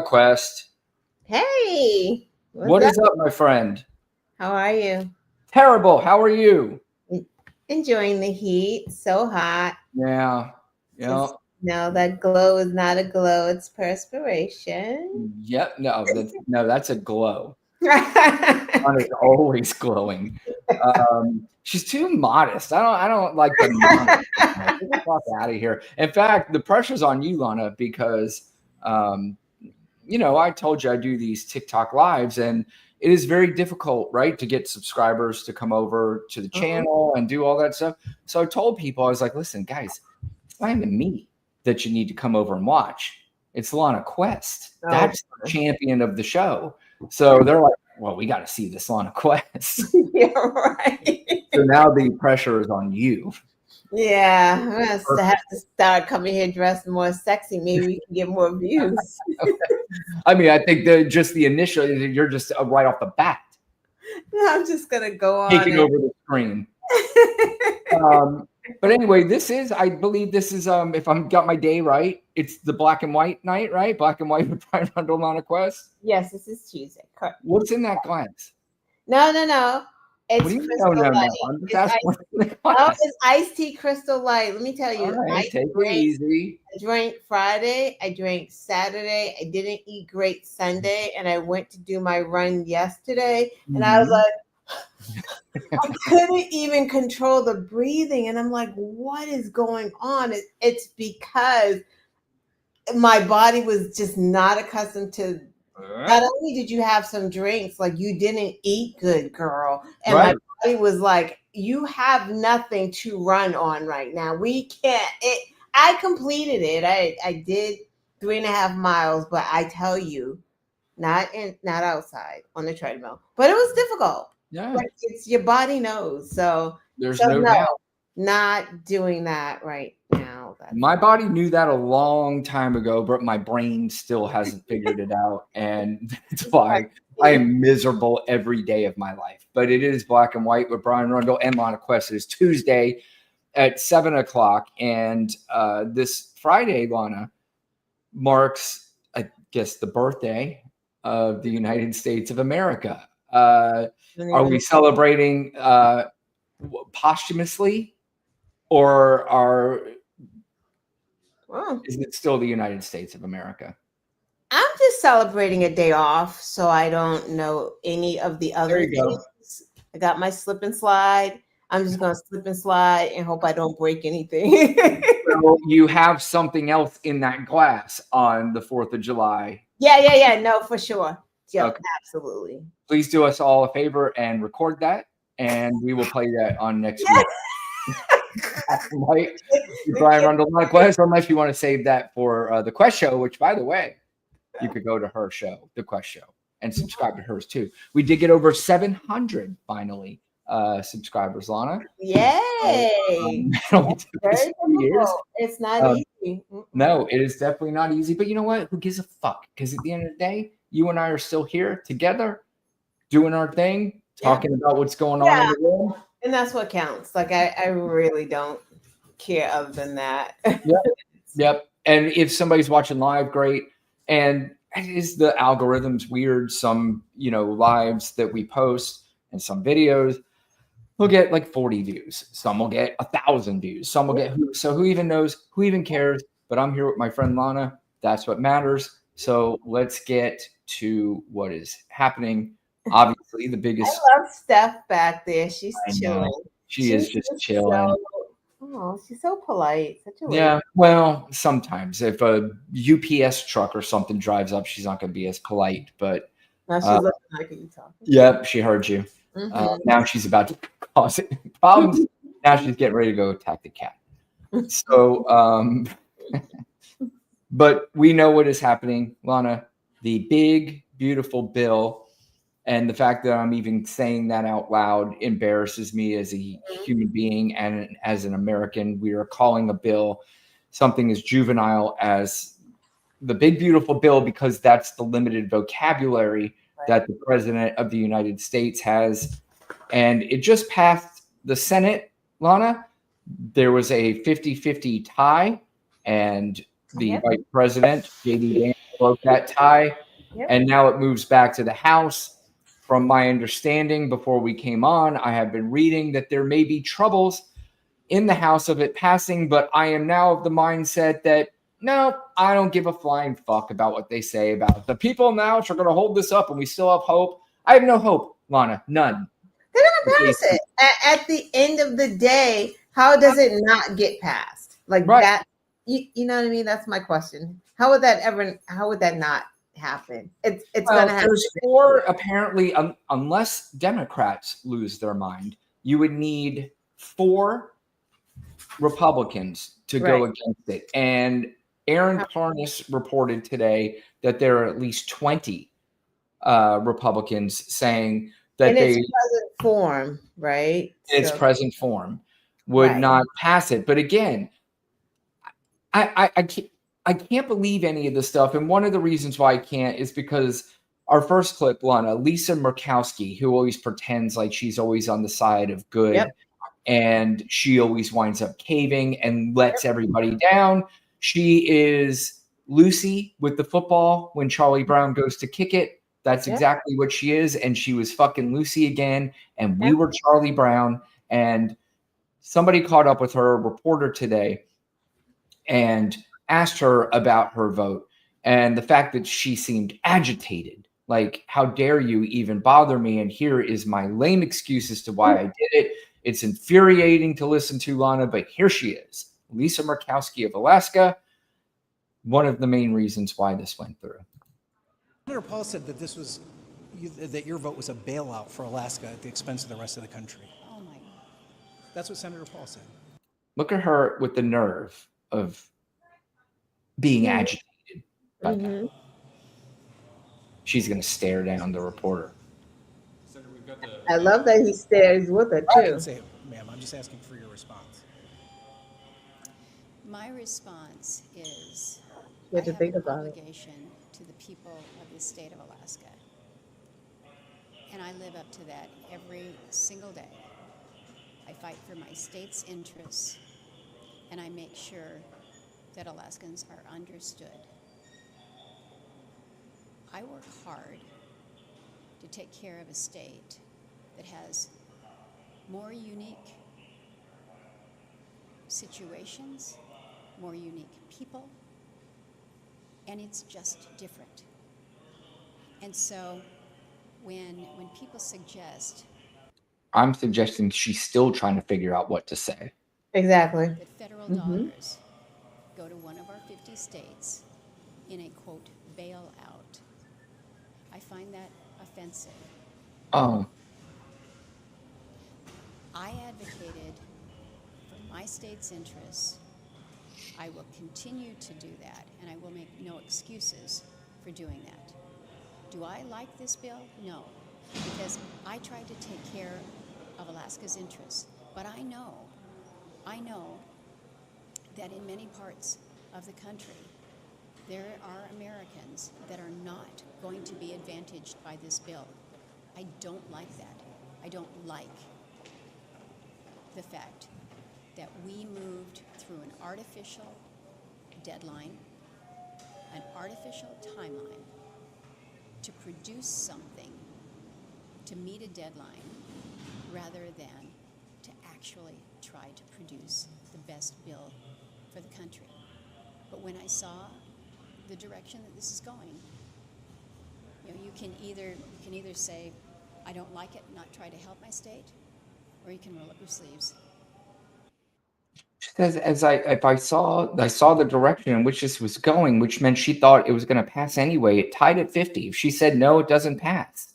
Quest. Hey, What what's up? is up, my friend? How are you? Terrible. How are you? En- Enjoying the heat. So hot. Yeah. Yeah. Just know that glow is not a glow, it's perspiration. Yep. No, that's a glow. Sun is always glowing. She's too modest. I don't like the modest. Get the fuck out of here. In fact, the pressure's on you, Lana, because um, I told you I do these TikTok lives, and it is very difficult, right, to get subscribers to come over to the Mhm. channel and do all that stuff. So I told people, I was like, listen, guys, it's not even me that you need to come over and watch. It's Lana Quest. Oh, That's the champion of the show. So they're like, well, we got to see this Lana Quest. yeah, right. So now the pressure is on you. Yeah, I'm gonna have Perfect. to start coming here dressed more sexy. Maybe we can get more views. I mean, I think that just the initial, you're just right off the bat I'm just gonna go on taking and over the screen. Um, but anyway, I believe this is, if I'm got my day right, it's the black and white night, right? Black and white with Brian Rundle on a quest. yes, this is Tuesday. Correct. What's in that glass? No. What It's do you mean? No, Crystal no, no. Light. I'm just It's asking ice. what's in the Oh, glass. it's iced tea Crystal Light. Let me tell All you, right, take it easy. I drank Friday, I drank Saturday, I didn't eat great Sunday, and I went to do my run yesterday, and I was Mhm. like, I couldn't even control the breathing, and I'm like, what is going on? It's because my body was just not accustomed to. Not only did you have some drinks, like you didn't eat good, girl, and my Right. body was like, you have nothing to run on right now. We can't. I completed it. I did 3.5 miles, but I tell you, not outside on the treadmill. But it was difficult. Yeah. But it's your body knows. So There's no no, doubt. not doing that right now. That's My body knew that a long time ago, but my brain still hasn't figured it out. And that's why I am miserable every day of my life. But it is black and white with Brian Rundle and Lana Quest. It is Tuesday at 7 o'clock. And this Friday, Lana, marks, I guess, the birthday of the United States of America. Are we celebrating posthumously, or wow. is it still the United States of America? I'm just celebrating a day off, so I don't know any of the There other you go. things. I got my slip and slide. I'm just gonna slip and slide and hope I don't break anything. So you have something else in that glass on the 4th of July. Yeah. No, for sure. Yep, Okay. absolutely. Please do us all a favor and record that, and we will play that on next week. Yes. Right? Brian Rundle, not Quest, unless you want to save that for the Quest show, which, by the way, you could go to her show, the Quest show, and subscribe to hers too. We did get over 700 finally subscribers, Lana. So, Yay. it only took us Very 2 years. difficult. It's not Um, easy. no, it is definitely not easy. But you know what? Who gives a fuck? Because at the end of the day, you and I are still here together, doing our thing, Yeah. talking about what's going on in Yeah. the world. And that's what counts. Like I really don't care other than that. Yep. Yep. And if somebody's watching live, great. And is the algorithms weird? Some, lives that we post and some videos will get like 40 views. Some will get 1,000 views. Some will get who even knows? Who even cares? But I'm here with my friend Lana. That's what matters. So let's get to what is happening. Obviously, the biggest. I love Steph back there. She's I know. chilling. She is She's just just chilling. she's so polite. Such a lady. Yeah, well, sometimes if a UPS truck or something drives up, she's not going to be as polite. But Now she's uh, looking like you talking. yep, she heard you. Mm-hmm. Now she's about to cause problems. Now she's getting ready to go attack the cat. So, but we know what is happening, Lana. The big, beautiful bill, and the fact that I'm even saying that out loud embarrasses me as a human being and as an American. We are calling a bill something as juvenile as the big, beautiful bill because that's the limited vocabulary that the president of the United States has. And it just passed the Senate, Lana. There was a 50-50 tie, and the Yep. vice president, JD Vance, broke that tie, Yep. and now it moves back to the House. From my understanding, before we came on, I have been reading that there may be troubles in the House of it passing, but I am now of the mindset that no, I don't give a flying fuck about what they say about it. The people in the House are going to hold this up, and we still have hope. I have no hope, Lana, none. They're gonna pass it. At the end of the day, how does it not get passed? Like Right. that, you know what I mean? That's my question. How would that not happen? It's Well, gonna happen. there's four apparently, unless Democrats lose their mind, you would need 4 Republicans to go Right. against it. And Aaron Parnas reported today that there are at least 20 Republicans saying that In its present form, right? its So, present form would right. not pass it. But again, I can't believe any of this stuff. And one of the reasons why I can't is because our first clip, Lana, Lisa Murkowski, who always pretends like she's always on the side of good, Yep. and she always winds up caving and lets everybody down. She is Lucy with the football when Charlie Brown goes to kick it. That's Yep. exactly what she is. And she was fucking Lucy again. And we Yep. were Charlie Brown. And somebody caught up with her, a reporter today, and asked her about her vote and the fact that she seemed agitated. Like, how dare you even bother me? And here is my lame excuse as to why I did it. It's infuriating to listen to, Lana, but here she is, Lisa Murkowski of Alaska, one of the main reasons why this went through. Senator Paul said that that your vote was a bailout for Alaska at the expense of the rest of the country. Oh my God. That's what Senator Paul said. Look at her with the nerve of being agitated by that. She's going to stare down the reporter. I love that he stares with her I too. didn't say it, ma'am. I'm just asking for your response. My response is You have to I have think an about it. obligation to the people of the state of Alaska. And I live up to that every single day. I fight for my state's interests, and I make sure that Alaskans are understood. I work hard to take care of a state that has more unique situations, more unique people, and it's just different. And so when people suggest I'm suggesting she's still trying to figure out what to say. Exactly. that federal dollars go to one of our 50 states in a, quote, bailout, I find that offensive. Oh, I advocated for my state's interests. I will continue to do that, and I will make no excuses for doing that. Do I like this bill? No, because I tried to take care of Alaska's interests. But I know that in many parts of the country, there are Americans that are not going to be advantaged by this bill. I don't like that. I don't like the fact that we moved through an artificial deadline, an artificial timeline to produce something to meet a deadline rather than to actually try to produce the best bill for the country. But when I saw the direction that this is going, you can either say, I don't like it, not try to help my state, or you can roll up your sleeves. she says, if I saw the direction in which this was going, which meant she thought it was going to pass anyway. It tied at 50. If she said no, it doesn't pass.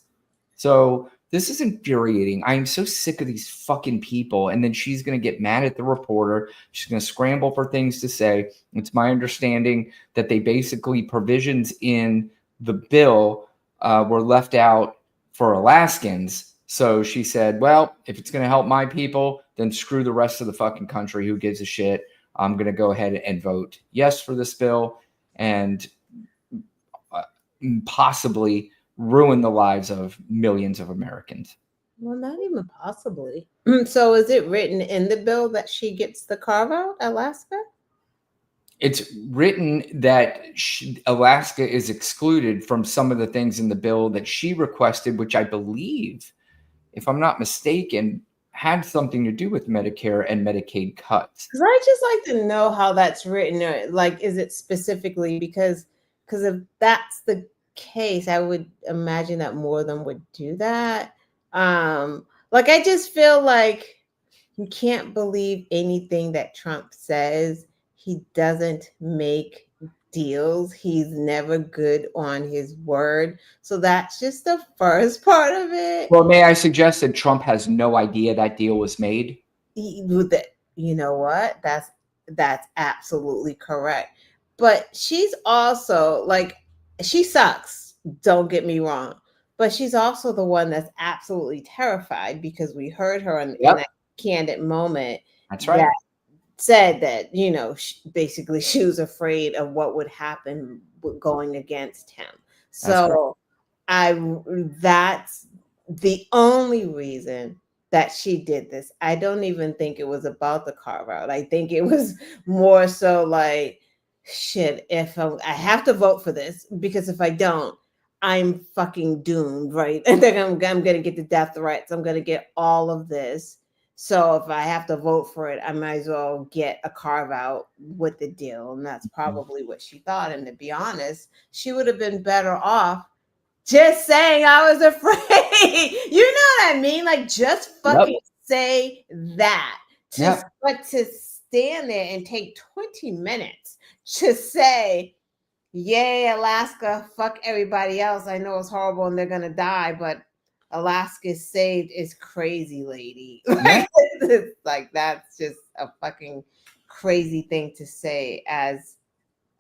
So this is infuriating. I am so sick of these fucking people. And then she's going to get mad at the reporter. She's going to scramble for things to say. It's my understanding that they basically provisions in the bill were left out for Alaskans. So she said, well, if it's going to help my people, then screw the rest of the fucking country. Who gives a shit? I'm going to go ahead and vote yes for this bill and possibly ruin the lives of millions of Americans. Well, not even possibly. So is it written in the bill that she gets the carve out, Alaska? It's written that Alaska is excluded from some of the things in the bill that she requested, which I believe, if I'm not mistaken, had something to do with Medicare and Medicaid cuts. Because I just like to know how that's written. Or, like, is it specifically because if that's the case, I would imagine that more of them would do that. Like, I just feel like you can't believe anything that Trump says. He doesn't make deals. He's never good on his word. So that's just the first part of it. Well, may I suggest that Trump has no idea that deal was made? You know what? That's absolutely correct. But she's also like, she sucks. Don't get me wrong. But she's also the one that's absolutely terrified, because we heard her in that candid moment. That's right. That said that, basically she was afraid of what would happen going against him. So that's the only reason that she did this. I don't even think it was about the carve out. I think it was more so like, shit, if I have to vote for this, because if I don't, I'm fucking doomed, right? And then I'm going to get the death threats. I'm going to get all of this. So if I have to vote for it, I might as well get a carve out with the deal. And that's probably what she thought. And to be honest, she would have been better off just saying I was afraid. You know what I mean? Like, just fucking say that. But to stand there and take 20 minutes to say, yay, Alaska, fuck everybody else. I know it's horrible and they're going to die, but Alaska's saved, is crazy, lady. Like, that's just a fucking crazy thing to say as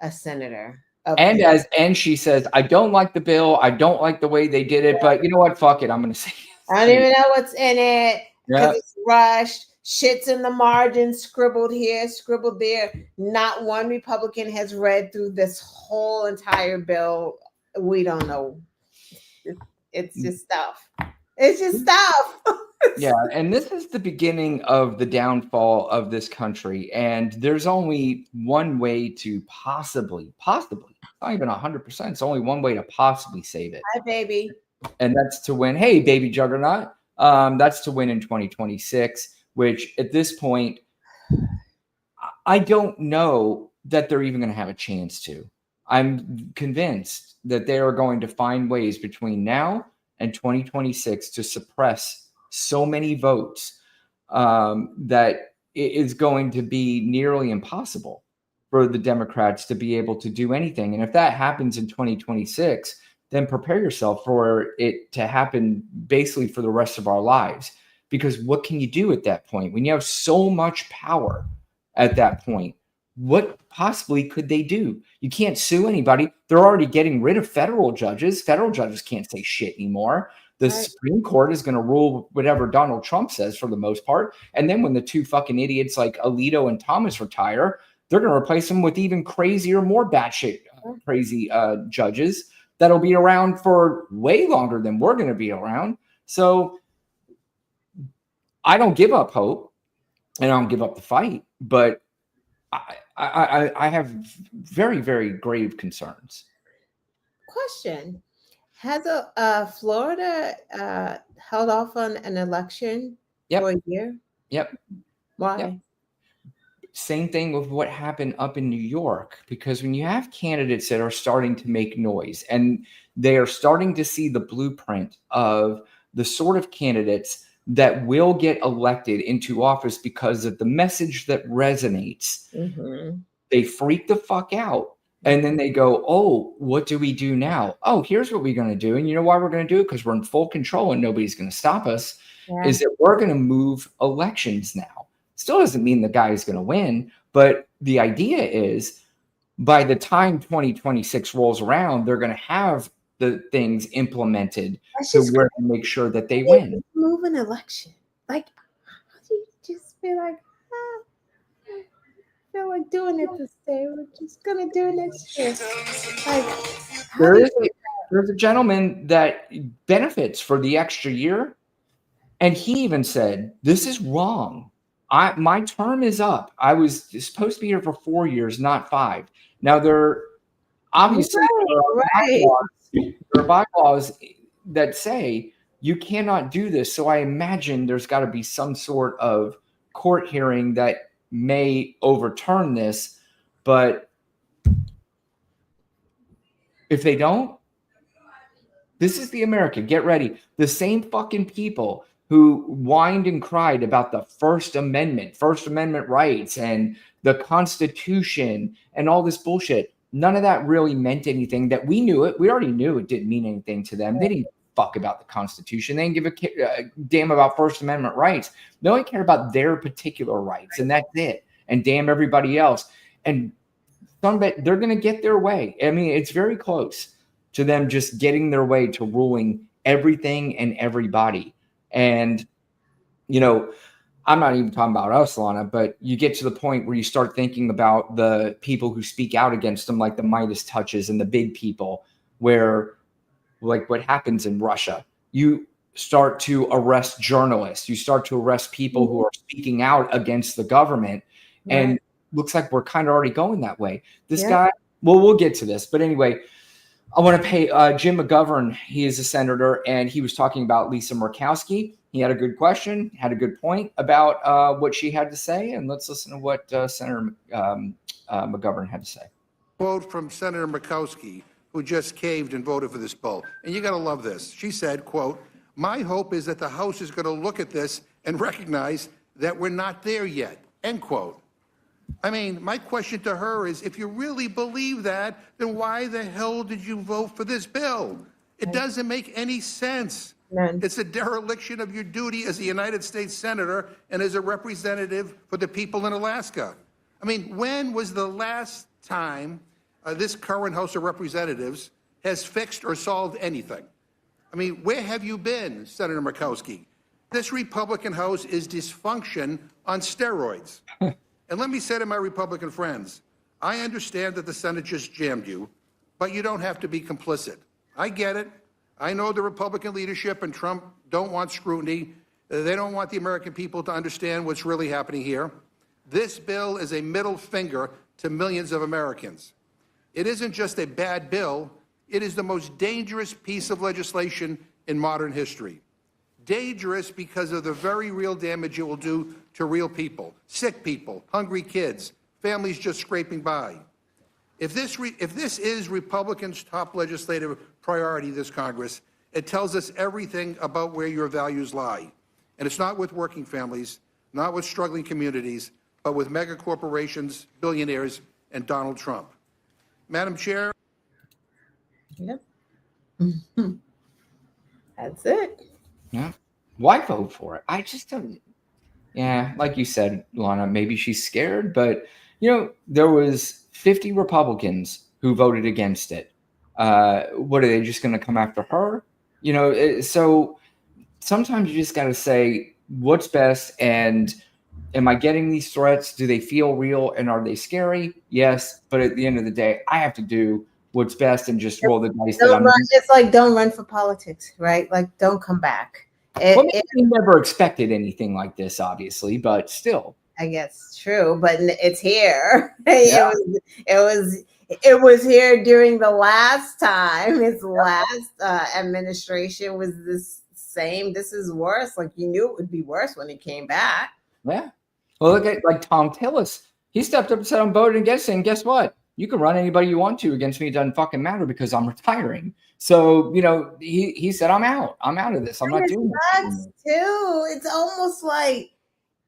a senator. And she says, I don't like the bill. I don't like the way they did it, but you know what? Fuck it. I'm going to say it. I don't even know what's in it because it's rushed. Shit's in the margins, scribbled here, scribbled there. Not one Republican has read through this whole entire bill. We don't know. It's just stuff. It's just stuff. Yeah, and this is the beginning of the downfall of this country. And there's only one way to possibly, not even 100%. It's only one way to possibly save it. Hi, baby. And that's to win. Hey, baby juggernaut. That's to win in 2026, which at this point, I don't know that they're even going to have a chance to. I'm convinced that they are going to find ways between now and 2026 to suppress so many votes that it is going to be nearly impossible for the Democrats to be able to do anything. And if that happens in 2026, then prepare yourself for it to happen basically for the rest of our lives. Because what can you do at that point? When you have so much power at that point, what possibly could they do? You can't sue anybody. They're already getting rid of federal judges. Federal judges can't say shit anymore. The Supreme Court is going to rule whatever Donald Trump says for the most part. And then when the two fucking idiots like Alito and Thomas retire, they're going to replace them with even crazier, more batshit crazy judges that'll be around for way longer than we're going to be around. So I don't give up hope and I don't give up the fight, but I have very, very grave concerns. Question. Has Florida held off on an election for a year? Yep. Why? Yep. Same thing with what happened up in New York, because when you have candidates that are starting to make noise and they are starting to see the blueprint of the sort of candidates that will get elected into office because of the message that resonates, they freak the fuck out. And then they go, oh, what do we do now? Oh, here's what we're going to do. And you know why we're going to do it? Because we're in full control and nobody's going to stop us, is that we're going to move elections now. Still doesn't mean the guy is going to win. But the idea is by the time 2026 rolls around, they're going to have the things implemented to where to make sure that they win. Move an election. Like, how do you just be like, I feel like doing it this day. We're just going to do it next year. Like, there's a gentleman that benefits for the extra year. And he even said, this is wrong. My term is up. I was supposed to be here for 4 years, not 5. Now there obviously Right. there are bylaws that say you cannot do this. So I imagine there's got to be some sort of court hearing that may overturn this. But if they don't, this is the America. Get ready. The same fucking people who whined and cried about the First Amendment rights, and the Constitution and all this bullshit. None of that really meant anything. That we knew it. We already knew it didn't mean anything to them. They didn't fuck about the Constitution. They didn't give a damn about First Amendment rights. They only care about their particular rights, and that's it. And damn everybody else. And they're going to get their way. I mean, it's very close to them just getting their way to ruling everything and everybody. And, you know, I'm not even talking about us, Lana, but you get to the point where you start thinking about the people who speak out against them, like the Midas touches and the big people, where, like what happens in Russia, you start to arrest journalists, you start to arrest people who are speaking out against the government. Right. And looks like we're kind of already going that way. This guy, well, we'll get to this, but anyway, I want to pay Jim McGovern. He is a senator, and he was talking about Lisa Murkowski. He had a good question, had a good point about what she had to say, and let's listen to what Senator McGovern had to say. Quote from Senator Murkowski, who just caved and voted for this bill. And you got to love this. She said, quote, "My hope is that the House is going to look at this and recognize that we're not there yet," end quote. I mean, my question to her is, if you really believe that, then why the hell did you vote for this bill? It doesn't make any sense. It's a dereliction of your duty as a United States Senator and as a representative for the people in Alaska. I mean, when was the last time this current House of Representatives has fixed or solved anything? I mean, where have you been, Senator Murkowski? This Republican House is dysfunction on steroids. And let me say to my Republican friends, I understand that the Senate just jammed you, but you don't have to be complicit. I get it. I know the Republican leadership and Trump don't want scrutiny. They don't want the American people to understand what's really happening here. This bill is a middle finger to millions of Americans. It isn't just a bad bill. It is the most dangerous piece of legislation in modern history. Dangerous because of the very real damage it will do to real people, sick people, hungry kids, families just scraping by. If this is Republicans' top legislative priority this Congress, it tells us everything about where your values lie. And it's not with working families, not with struggling communities, but with mega corporations, billionaires, and Donald Trump. Madam Chair. Yep. That's it. Yeah. Why vote for it? I just don't. Yeah, like you said, Lana, maybe she's scared, but you know, there was 50 Republicans who voted against it. What are they just going to come after her? You know, so sometimes you just got to say what's best. And am I getting these threats? Do they feel real? And are they scary? Yes. But at the end of the day, I have to do what's best and just roll the dice. It's like, don't run for politics, right? Like, don't come back. We never expected anything like this, obviously, but still. I guess true, but it's here. Yeah. It was here during the last time. His last administration was this same. This is worse. Like, you knew it would be worse when he came back. Yeah. Well, look at like Tom Tillis. He stepped up and said, "I'm voting against it." And guess what? You can run anybody you want to against me. It doesn't fucking matter because I'm retiring. So, you know, he said, I'm out of this. I'm not doing this. Too. It's almost like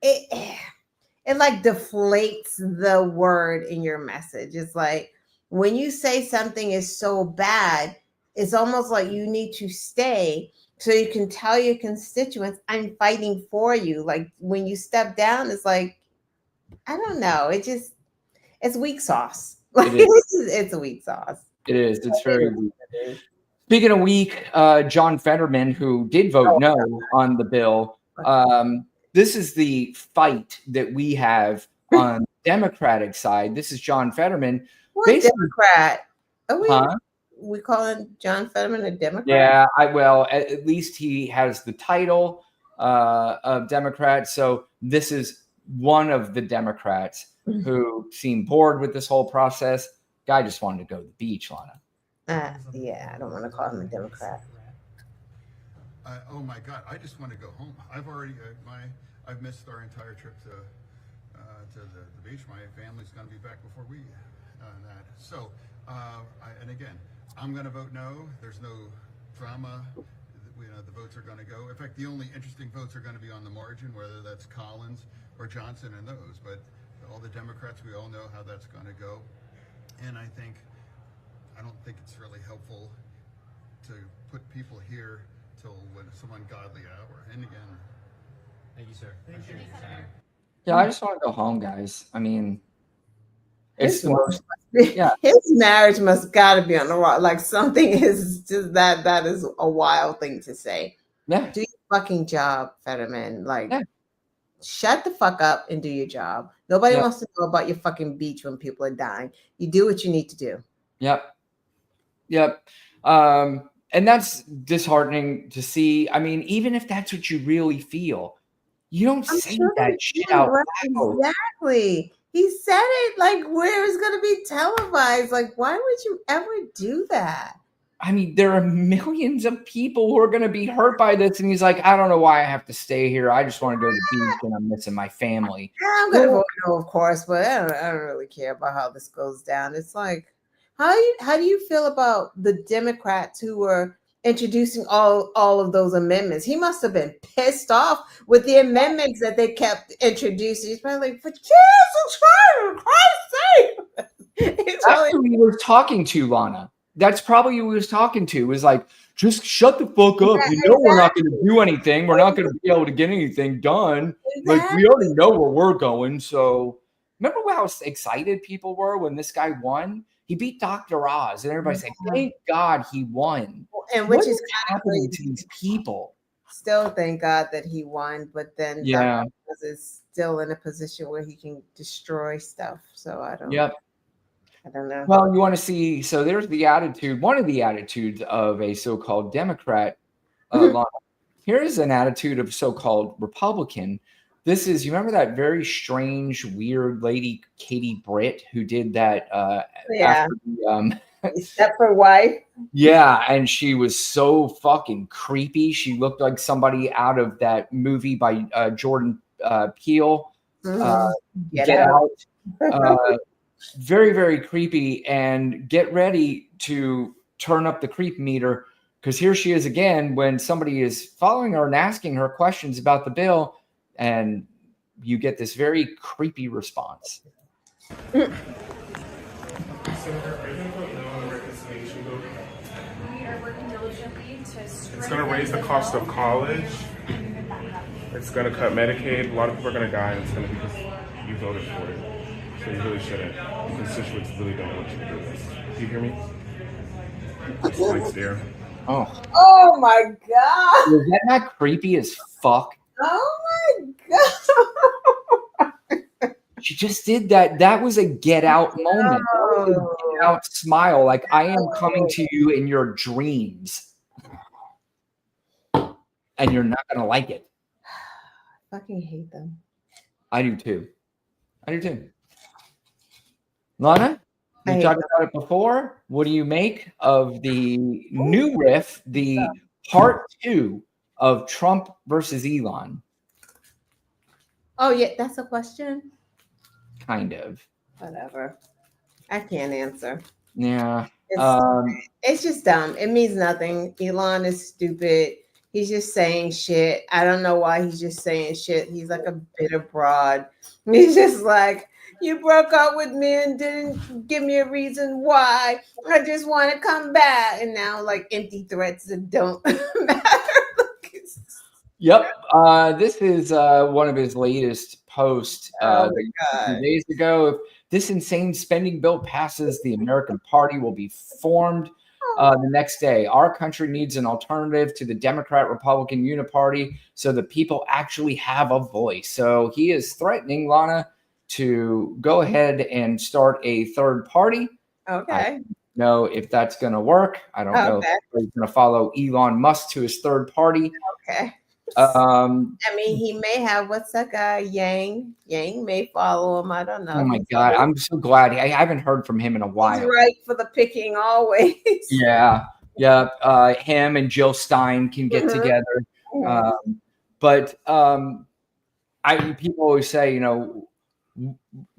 it like deflates the word in your message. It's like when you say something is so bad, it's almost like you need to stay so you can tell your constituents, I'm fighting for you. Like when you step down, it's like, I don't know. It's weak sauce. Like it's a weak sauce. It is. It's very weak. Speaking of weak, John Fetterman, who did vote no on the bill, this is the fight that we have on the Democratic side. This is John Fetterman. What Democrat? Are we calling John Fetterman a Democrat? Yeah, at least he has the title of Democrat. So this is one of the Democrats who seemed bored with this whole process. Guy just wanted to go to the beach, Lana. Yeah, I don't want to call him a Democrat. Oh my God! I just want to go home. I've already I've missed our entire trip to the beach. My family's going to be back before we that. So and again, I'm going to vote no. There's no drama. The votes are going to go. In fact, the only interesting votes are going to be on the margin, whether that's Collins or Johnson and those. But all the Democrats, we all know how that's going to go. And I don't think it's really helpful to put people here till when some ungodly hour. And again, thank you, sir. Yeah, I just want to go home, guys. I mean, it's the most. Yeah. His marriage must gotta be on the rock. Like something is just that is a wild thing to say. Yeah. Do your fucking job, Fetterman. Like shut the fuck up and do your job. Nobody wants to know about your fucking beach when people are dying. You do what you need to do. Yep. And that's disheartening to see. I mean, even if that's what you really feel, you don't say that shit out loud. Exactly. He said it like where it's going to be televised. Like, why would you ever do that? I mean, there are millions of people who are going to be hurt by this. And he's like, I don't know why I have to stay here. I just want to go to the beach and I'm missing my family. Yeah, I'm going to vote no, of course, but I don't really care about how this goes down. It's like, how do you feel about the Democrats who were introducing all of those amendments? He must have been pissed off with the amendments that they kept introducing. He's probably like, for Jesus Christ's sake. That's who he was talking to, Lana. That's probably who he was talking to. Was like, just shut the fuck up. Yeah, you know we're not going to do anything. We're not going to be able to get anything done. Exactly. Like, we already know where we're going. So remember how excited people were when this guy won? He beat Dr. Oz, and everybody's like, thank God he won. And which what is happening to these people? Still thank God that he won, but then Yeah, Dr. Oz is still in a position where he can destroy stuff. So I don't know. Well, you want to see, so there's the attitude, one of the attitudes of a so-called Democrat. Here's an attitude of so-called Republican. This is, you remember that very strange, weird lady, Katie Britt, who did that after the, Stepford wife. Yeah, and she was so fucking creepy. She looked like somebody out of that movie by Jordan Peele. Get Out. Very, very creepy. And get ready to turn up the creep meter, because here she is again when somebody is following her and asking her questions about the bill, and you get this very creepy response. Senator, are you going to vote no on the reconciliation bill? We are working diligently to It's going to raise the cost of college. It's going to cut Medicaid. A lot of people are going to die, and it's going to be because you voted for it. So you really shouldn't. Your constituents really don't want you to do this. Do you hear me? It's there. Oh my God. Is that not creepy as fuck? Oh my God. She just did that. That was a get out moment. That was a get out smile. Like, I am coming to you in your dreams. And you're not going to like it. I fucking hate them. I do too. Lana, we talked about it before. What do you make of the new riff, the part 2 of Trump versus Elon? Oh, yeah, that's a question? Kind of. Whatever. I can't answer. Yeah. It's just dumb. It means nothing. Elon is stupid. He's just saying shit. I don't know why he's just saying shit. He's like a bitter broad. He's just like, you broke up with me and didn't give me a reason why. I just want to come back. And now, like, empty threats that don't matter. Yep. This is one of his latest posts a few days ago. If this insane spending bill passes, the American Party will be formed the next day. Our country needs an alternative to the Democrat-Republican uniparty so that people actually have a voice. So he is threatening, Lana, to go ahead and start a third party. Okay. I don't know if that's going to work. I don't know if he's going to follow Elon Musk to his third party. Okay. I mean, he may have, what's that guy, Yang? Yang may follow him. I don't know. Oh my God, I'm so glad. I haven't heard from him in a He's while. right for the picking always. Yeah, yeah. Him and Jill Stein can get together. But people always say, you know,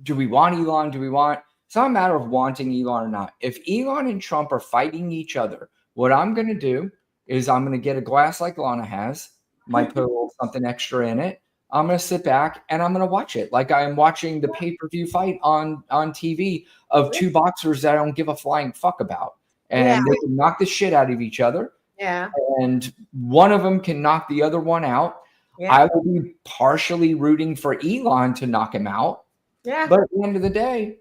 do we want Elon? Do we want? It's not a matter of wanting Elon or not. If Elon and Trump are fighting each other, what I'm going to do is I'm going to get a glass like Lana has, might put a little something extra in it. I'm going to sit back and I'm going to watch it like I'm watching the pay-per-view fight on TV of two boxers that I don't give a flying fuck about. And they can knock the shit out of each other. Yeah. And one of them can knock the other one out. Yeah. I will be partially rooting for Elon to knock him out. Yeah. But at the end of the day,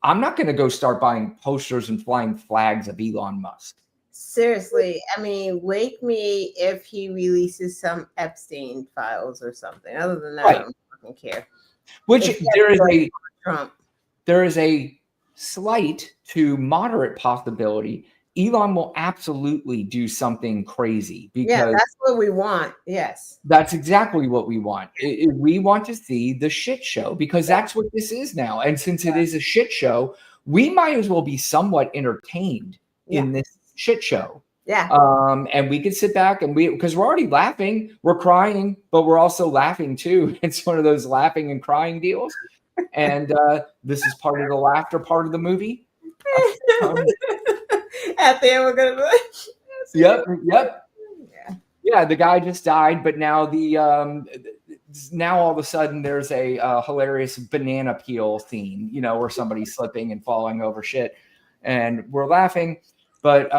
I'm not going to go start buying posters and flying flags of Elon Musk. Seriously, I mean, wake me if he releases some Epstein files or something. Other than that, I don't fucking care. Which Trump. There is a slight to moderate possibility Elon will absolutely do something crazy because that's what we want. Yes, that's exactly what we want. We want to see the shit show because that's what this is now. And since it is a shit show, we might as well be somewhat entertained in this shit show. Yeah. And we can sit back and because we're already laughing, we're crying, but we're also laughing too. It's one of those laughing and crying deals. And this is part of the laughter part of the movie. At the end, we're gonna be like, yeah. The guy just died, but now now all of a sudden there's a hilarious banana peel theme, you know, where somebody's slipping and falling over shit, and we're laughing. But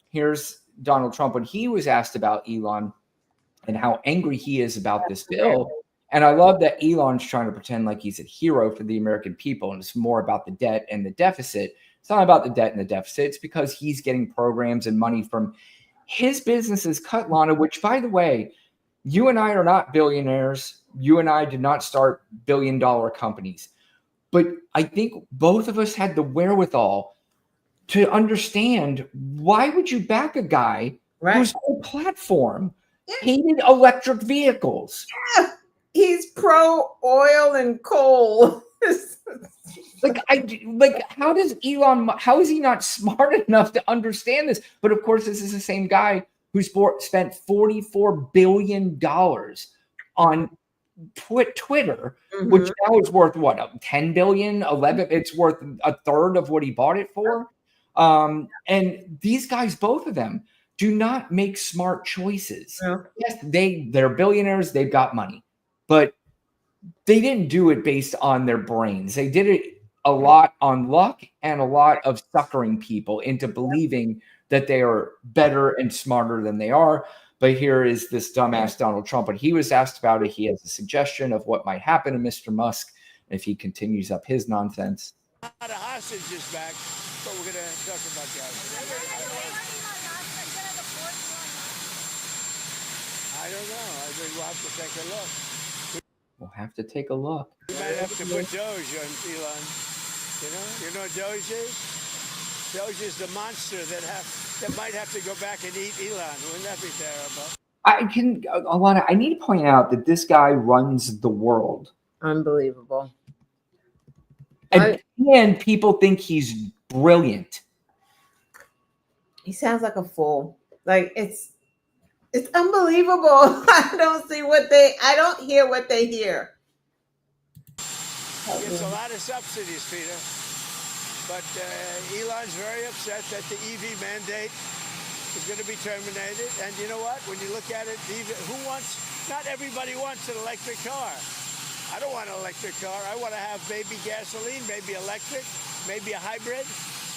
here's Donald Trump when he was asked about Elon and how angry he is about this bill. And I love that Elon's trying to pretend like he's a hero for the American people, and it's more about the debt and the deficit. It's not about the debt and the deficit. It's because he's getting programs and money from his businesses, Lana, which, by the way, you and I are not billionaires. You and I did not start billion-dollar companies. But I think both of us had the wherewithal to understand why would you back a guy whose whole platform hated electric vehicles? Yeah. He's pro oil and coal. How is he not smart enough to understand this? But of course, this is the same guy who spent $44 billion on Twitter, which now is worth what, 10 billion, 11. It's worth a third of what he bought it for. And these guys, both of them, do not make smart choices. No. Yes, they're billionaires, they've got money, but they didn't do it based on their brains. They did it a lot on luck and a lot of suckering people into believing that they are better and smarter than they are. But here is this dumbass Donald Trump. When he was asked about it, he has a suggestion of what might happen to Mr. Musk if he continues up his nonsense. A lot of hostages back, but we're going to talk about that. I don't know. I think we'll have to take a look. We'll have to take a look. We might have to put Doge on Elon. You know what Doge is? Doge is the monster that might have to go back and eat Elon. Wouldn't that be terrible? Alana, I need to point out that this guy runs the world. Unbelievable. And people think he's brilliant. He sounds like a fool. Like it's unbelievable. I don't hear what they hear. It's a lot of subsidies, Peter. But Elon's very upset that the EV mandate is going to be terminated. And you know what? When you look at it, not everybody wants an electric car. I don't want an electric car. I want to have maybe gasoline, maybe electric, maybe a hybrid.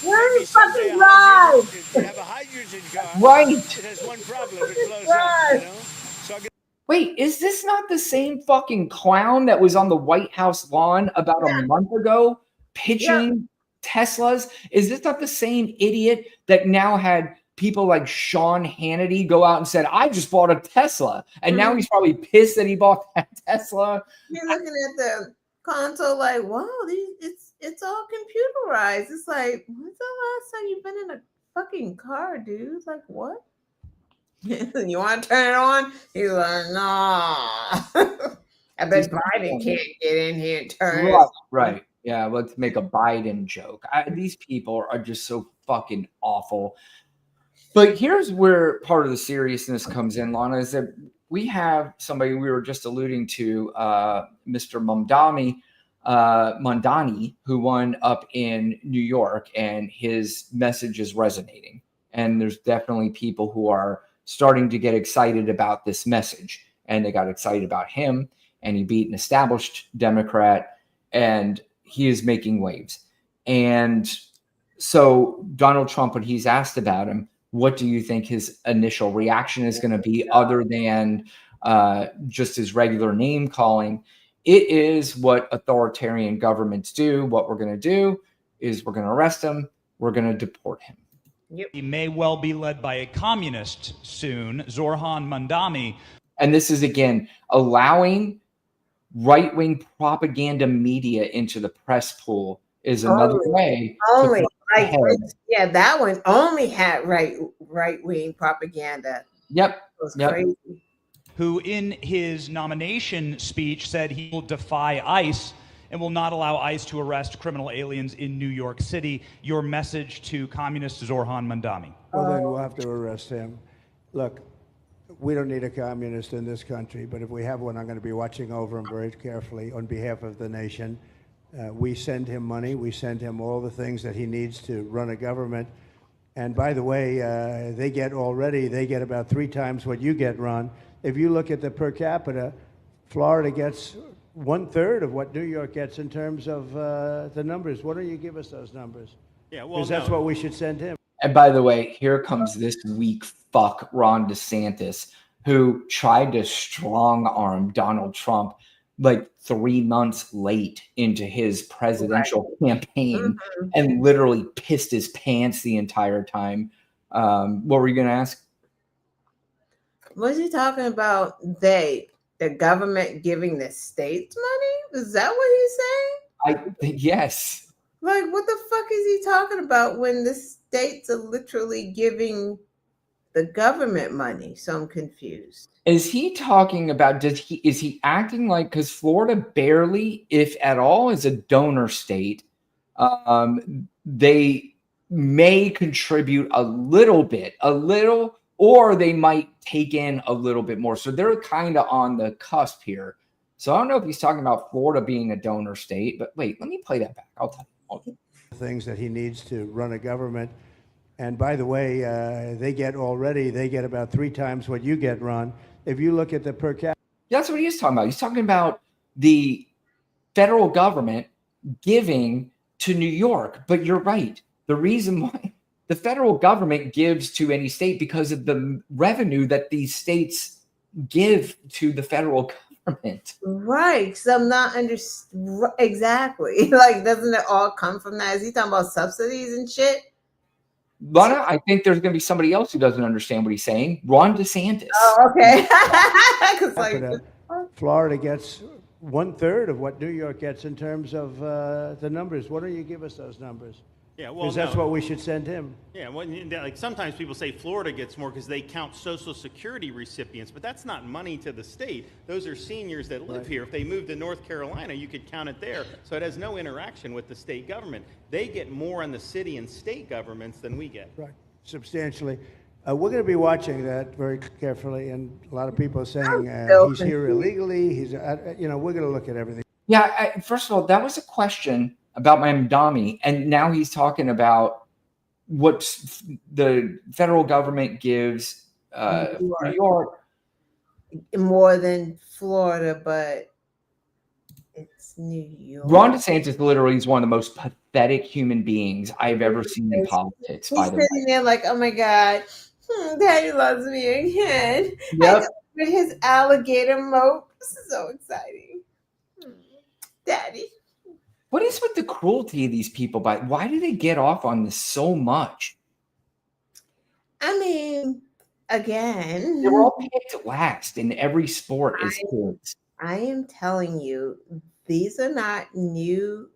Where is fucking drive? You have a hydrogen car. Right. It has one problem. It blows up, you know? So wait, is this not the same fucking clown that was on the White House lawn about a month ago pitching Teslas? Is this not the same idiot that now had people like Sean Hannity go out and said, I just bought a Tesla. And now he's probably pissed that he bought that Tesla. You're looking at the console like, wow, it's all computerized. It's like, when's the last time you've been in a fucking car, dude? It's like, what? You want to turn it on? He's like, nah. I bet Biden can't get in here and turn it. Right. Yeah, let's make a Biden joke. These people are just so fucking awful. But here's where part of the seriousness comes in, Lana, is that we have somebody we were just alluding to, Mr. Mondani, who won up in New York, and his message is resonating. And there's definitely people who are starting to get excited about this message. And they got excited about him, and he beat an established Democrat, and he is making waves. And so Donald Trump, when he's asked about him, what do you think his initial reaction is going to be, other than just his regular name calling? It is what authoritarian governments do. What we're going to do is we're going to arrest him. We're going to deport him. He may well be led by a communist soon, Zorhan Mandami. And this is, again, allowing right-wing propaganda media into the press pool is another way. Only, like, yeah, that one only had right-wing propaganda. Yep. It was crazy. Who in his nomination speech said he will defy ICE and will not allow ICE to arrest criminal aliens in New York City. Your message to communist Zorhan Mandami. Well, then we'll have to arrest him. Look, we don't need a communist in this country, but if we have one, I'm going to be watching over him very carefully on behalf of the nation. We send him money. We send him all the things that he needs to run a government. And by the way, they get about 3 times what you get, Ron. If you look at the per capita, Florida gets 1/3 of what New York gets in terms of the numbers. Why don't you give us those numbers? Yeah, well, because that's what we should send him. And by the way, here comes this weak fuck, Ron DeSantis, who tried to strong arm Donald Trump like 3 months late into his presidential campaign and literally pissed his pants the entire time. What were you going to ask? Was he talking about the government giving the states money? Is that what he's saying? Yes. Like, what the fuck is he talking about when the states are literally giving the government money? So I'm confused. Is he talking about, is he acting like, because Florida barely, if at all, is a donor state, they may contribute a little, or they might take in a little bit more. So they're kind of on the cusp here. So I don't know if he's talking about Florida being a donor state, but wait, let me play that back. I'll tell you. Things that he needs to run a government. And by the way, they get about 3 times what you get, Ron. If you look at the per capita. That's what he's talking about. He's talking about the federal government giving to New York. But you're right. The reason why the federal government gives to any state because of the revenue that these states give to the federal government. Right. Because I'm not exactly. Like, doesn't it all come from that? Is he talking about subsidies and shit? Lana, I think there's going to be somebody else who doesn't understand what he's saying. Ron DeSantis. Oh, okay. Like, Florida gets 1/3 of what New York gets in terms of the numbers. Why don't you give us those numbers? Yeah, well, because that's what we should send him. Yeah, well, like sometimes people say Florida gets more because they count Social Security recipients, but that's not money to the state. Those are seniors that live here. If they moved to North Carolina, you could count it there. So it has no interaction with the state government. They get more on the city and state governments than we get. Right, substantially. We're going to be watching that very carefully, and a lot of people are saying he's here illegally. He's, we're going to look at everything. Yeah, first of all, that was a question about Mamdani, and now he's talking about what the federal government gives New York more than Florida, but it's New York. Ron DeSantis literally is one of the most pathetic human beings I've ever seen in politics. He's sitting there like, oh my God, Daddy loves me again. Yep. With his alligator moat. This is so exciting. Daddy. What is with the cruelty of these people? Why do they get off on this so much? I mean, again, they were all picked last in every sport as kids. I am telling you, these are not new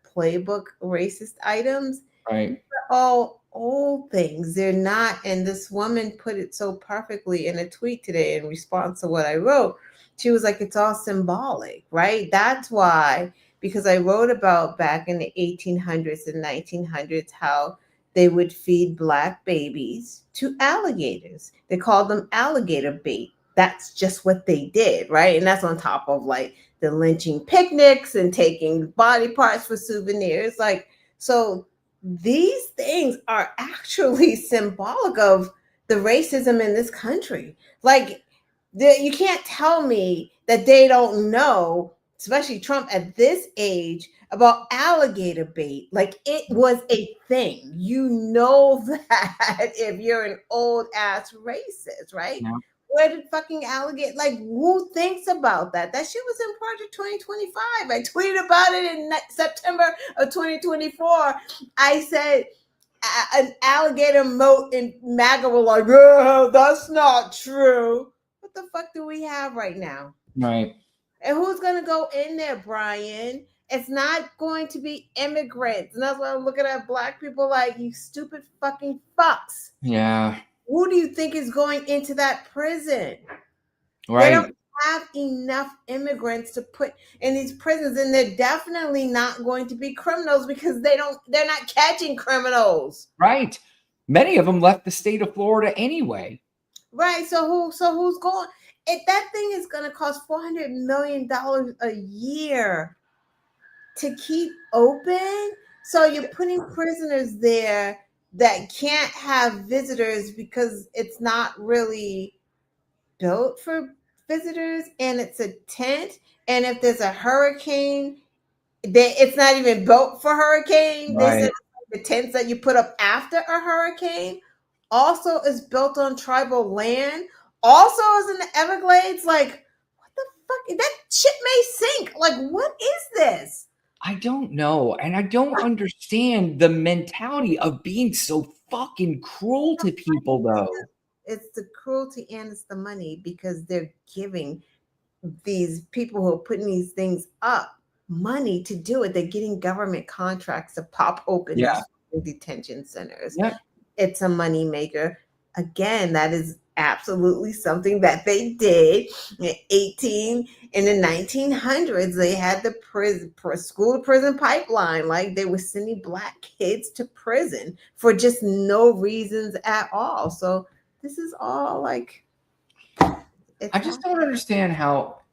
playbook racist items. Right. These are all old things. They're not. And this woman put it so perfectly in a tweet today in response to what I wrote. She was like, it's all symbolic, right? That's why, because I wrote about back in the 1800s and 1900s how they would feed Black babies to alligators. They called them alligator bait. That's just what they did, right? And that's on top of like the lynching picnics and taking body parts for souvenirs. Like, so these things are actually symbolic of the racism in this country. Like, you can't tell me that they don't know, especially Trump at this age, about alligator bait. Like, it was a thing. You know that if you're an old ass racist, right? Yeah. Where did fucking alligator, like, who thinks about that? That shit was in Project 2025. I tweeted about it in September of 2024. I said, an alligator moat in MAGA were like, oh, that's not true. What the fuck do we have right now? Right. And who's going to go in there, Brian? It's not going to be immigrants. And that's why I'm looking at Black people like, you stupid fucking fucks. Yeah. Who do you think is going into that prison? Right. They don't have enough immigrants to put in these prisons, and they're definitely not going to be criminals because they're not catching criminals. Right. Many of them left the state of Florida anyway. Right. So who's going? If that thing is going to cost $400 million a year to keep open, so you're putting prisoners there that can't have visitors because it's not really built for visitors, and it's a tent. And if there's a hurricane, it's not even built for hurricane. Right. They said the tents that you put up after a hurricane also is built on tribal land. Also is in the Everglades. Like, what the fuck? That shit may sink. Like, what is this? I don't know. And I don't understand the mentality of being so fucking cruel to people, though. It's the cruelty and it's the money, because they're giving these people who are putting these things up money to do it. They're getting government contracts to pop open these detention centers. Yeah. It's a money maker. Again, that is absolutely something that they did in the 1900s. They had the school to prison pipeline. Like, they were sending Black kids to prison for just no reasons at all. So this is all like, I just don't understand how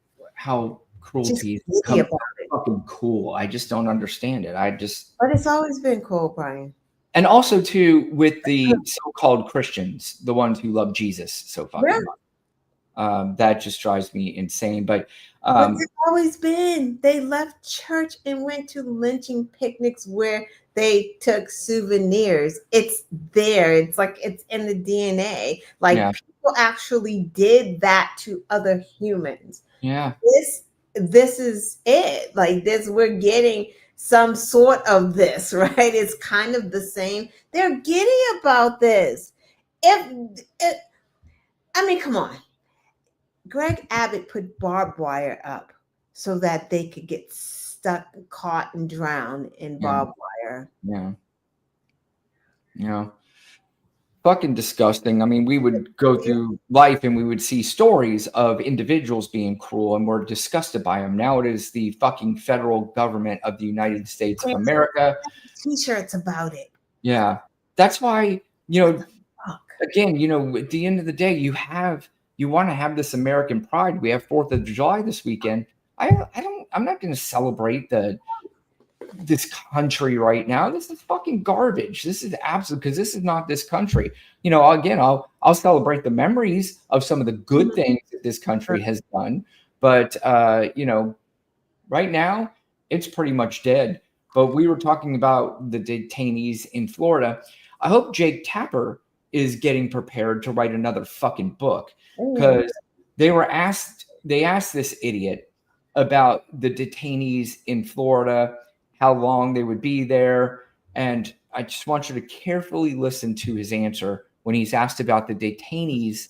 cruelty is fucking cool. I just don't understand it. But it's always been cool, Brian. And also too, with the so-called Christians, the ones who love Jesus so fucking much. That just drives me insane. But it's always been. They left church and went to lynching picnics where they took souvenirs. It's there. It's like it's in the DNA. Like, people actually did that to other humans. Yeah. This is it. Like, this, we're getting some sort of this, right? It's kind of the same. They're giddy about this. I mean, come on. Greg Abbott put barbed wire up so that they could get stuck, caught, and drowned in barbed wire. Yeah. Yeah. Fucking disgusting. I mean, we would go through life and we would see stories of individuals being cruel and we're disgusted by them. Now it is the fucking federal government of the United States of America. T-shirts about it. Yeah. That's why, again, at the end of the day, you want to have this American pride. We have 4th of July this weekend. I'm not going to celebrate this country right now. This is fucking garbage. This is absolute, because this is not this country. Again, I'll celebrate the memories of some of the good things that this country has done. But, right now it's pretty much dead. But we were talking about the detainees in Florida. I hope Jake Tapper is getting prepared to write another fucking book, because they asked this idiot about the detainees in Florida, how long they would be there. And I just want you to carefully listen to his answer when he's asked about the detainees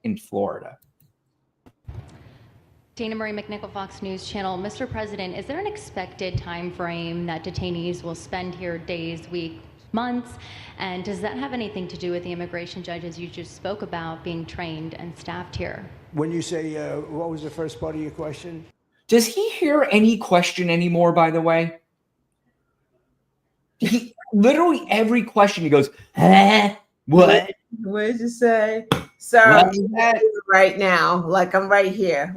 in Florida. Dana Marie McNichol, Fox News Channel. Mr. President, is there an expected time frame that detainees will spend here, days, weeks, months? And does that have anything to do with the immigration judges you just spoke about being trained and staffed here? When you say, what was the first part of your question? Does he hear any question anymore, by the way? He literally every question he goes, huh? What? What did you say? Sir, What I'm is that? right now. Like I'm right here.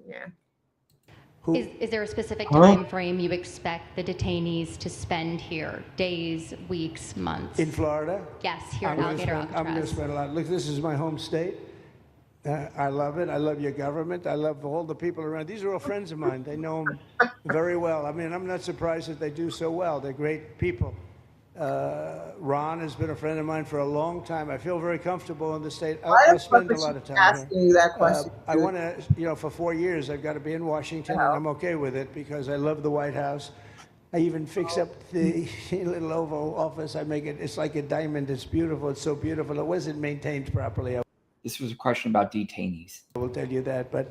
Yeah. Is there a specific time frame you expect the detainees to spend here? Days, weeks, months? In Florida? Yes, here at Alligator I'm going to Alcatraz. spend a lot. Look, this is my home state. I love it. I love your government. I love all the people around. These are all friends of mine. They know them very well. I mean, I'm not surprised that they do so well. They're great people. Ron has been a friend of mine for a long time. I feel very comfortable in the state. I spend a lot of time asking you that question. I want to, for 4 years, I've got to be in Washington, and I'm okay with it because I love the White House. I even fix up the little Oval Office. I make it, it's like a diamond. It's beautiful. It's so beautiful. It wasn't maintained properly. This was a question about detainees. I will tell you that. But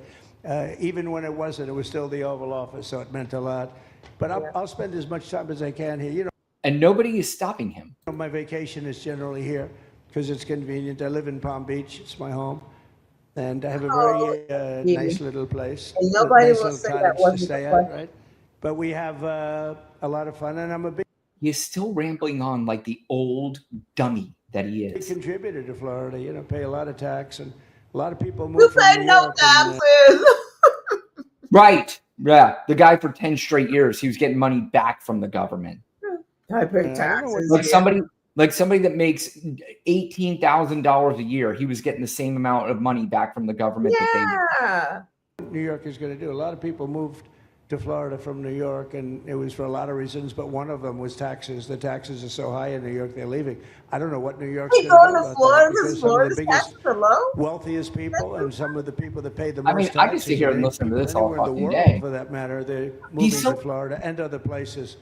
even when it wasn't, it was still the Oval Office, so it meant a lot. But I'll spend as much time as I can here. And nobody is stopping him. My vacation is generally here because it's convenient. I live in Palm Beach. It's my home. And I have a very nice little place. And nobody nice will little say that cottage to wasn't stay the at, question. right? But we have a lot of fun, and I'm a big He is still rambling on like the old dummy that he is. contributor to Florida. Pay a lot of tax, and a lot of people You move from pay New no York. and, taxes. Right. Yeah. The guy for 10 straight years, he was getting money back from the government. I pay I don't know taxes. Like somebody that makes $18,000 a year, he was getting the same amount of money back from the government that New York is going to do. A lot of people moved to Florida from New York, and it was for a lot of reasons, but one of them was taxes. The taxes are so high in New York, they're leaving. I don't know what New York's Hey, going to going do to about Florida that, because because some of Florida's the biggest, taxes are low. wealthiest people and some of the people that pay the I most mean, taxes. I could sit here and rich listen to people this all anywhere in the fucking world, day. for that matter. They're moving so- to Florida and other places.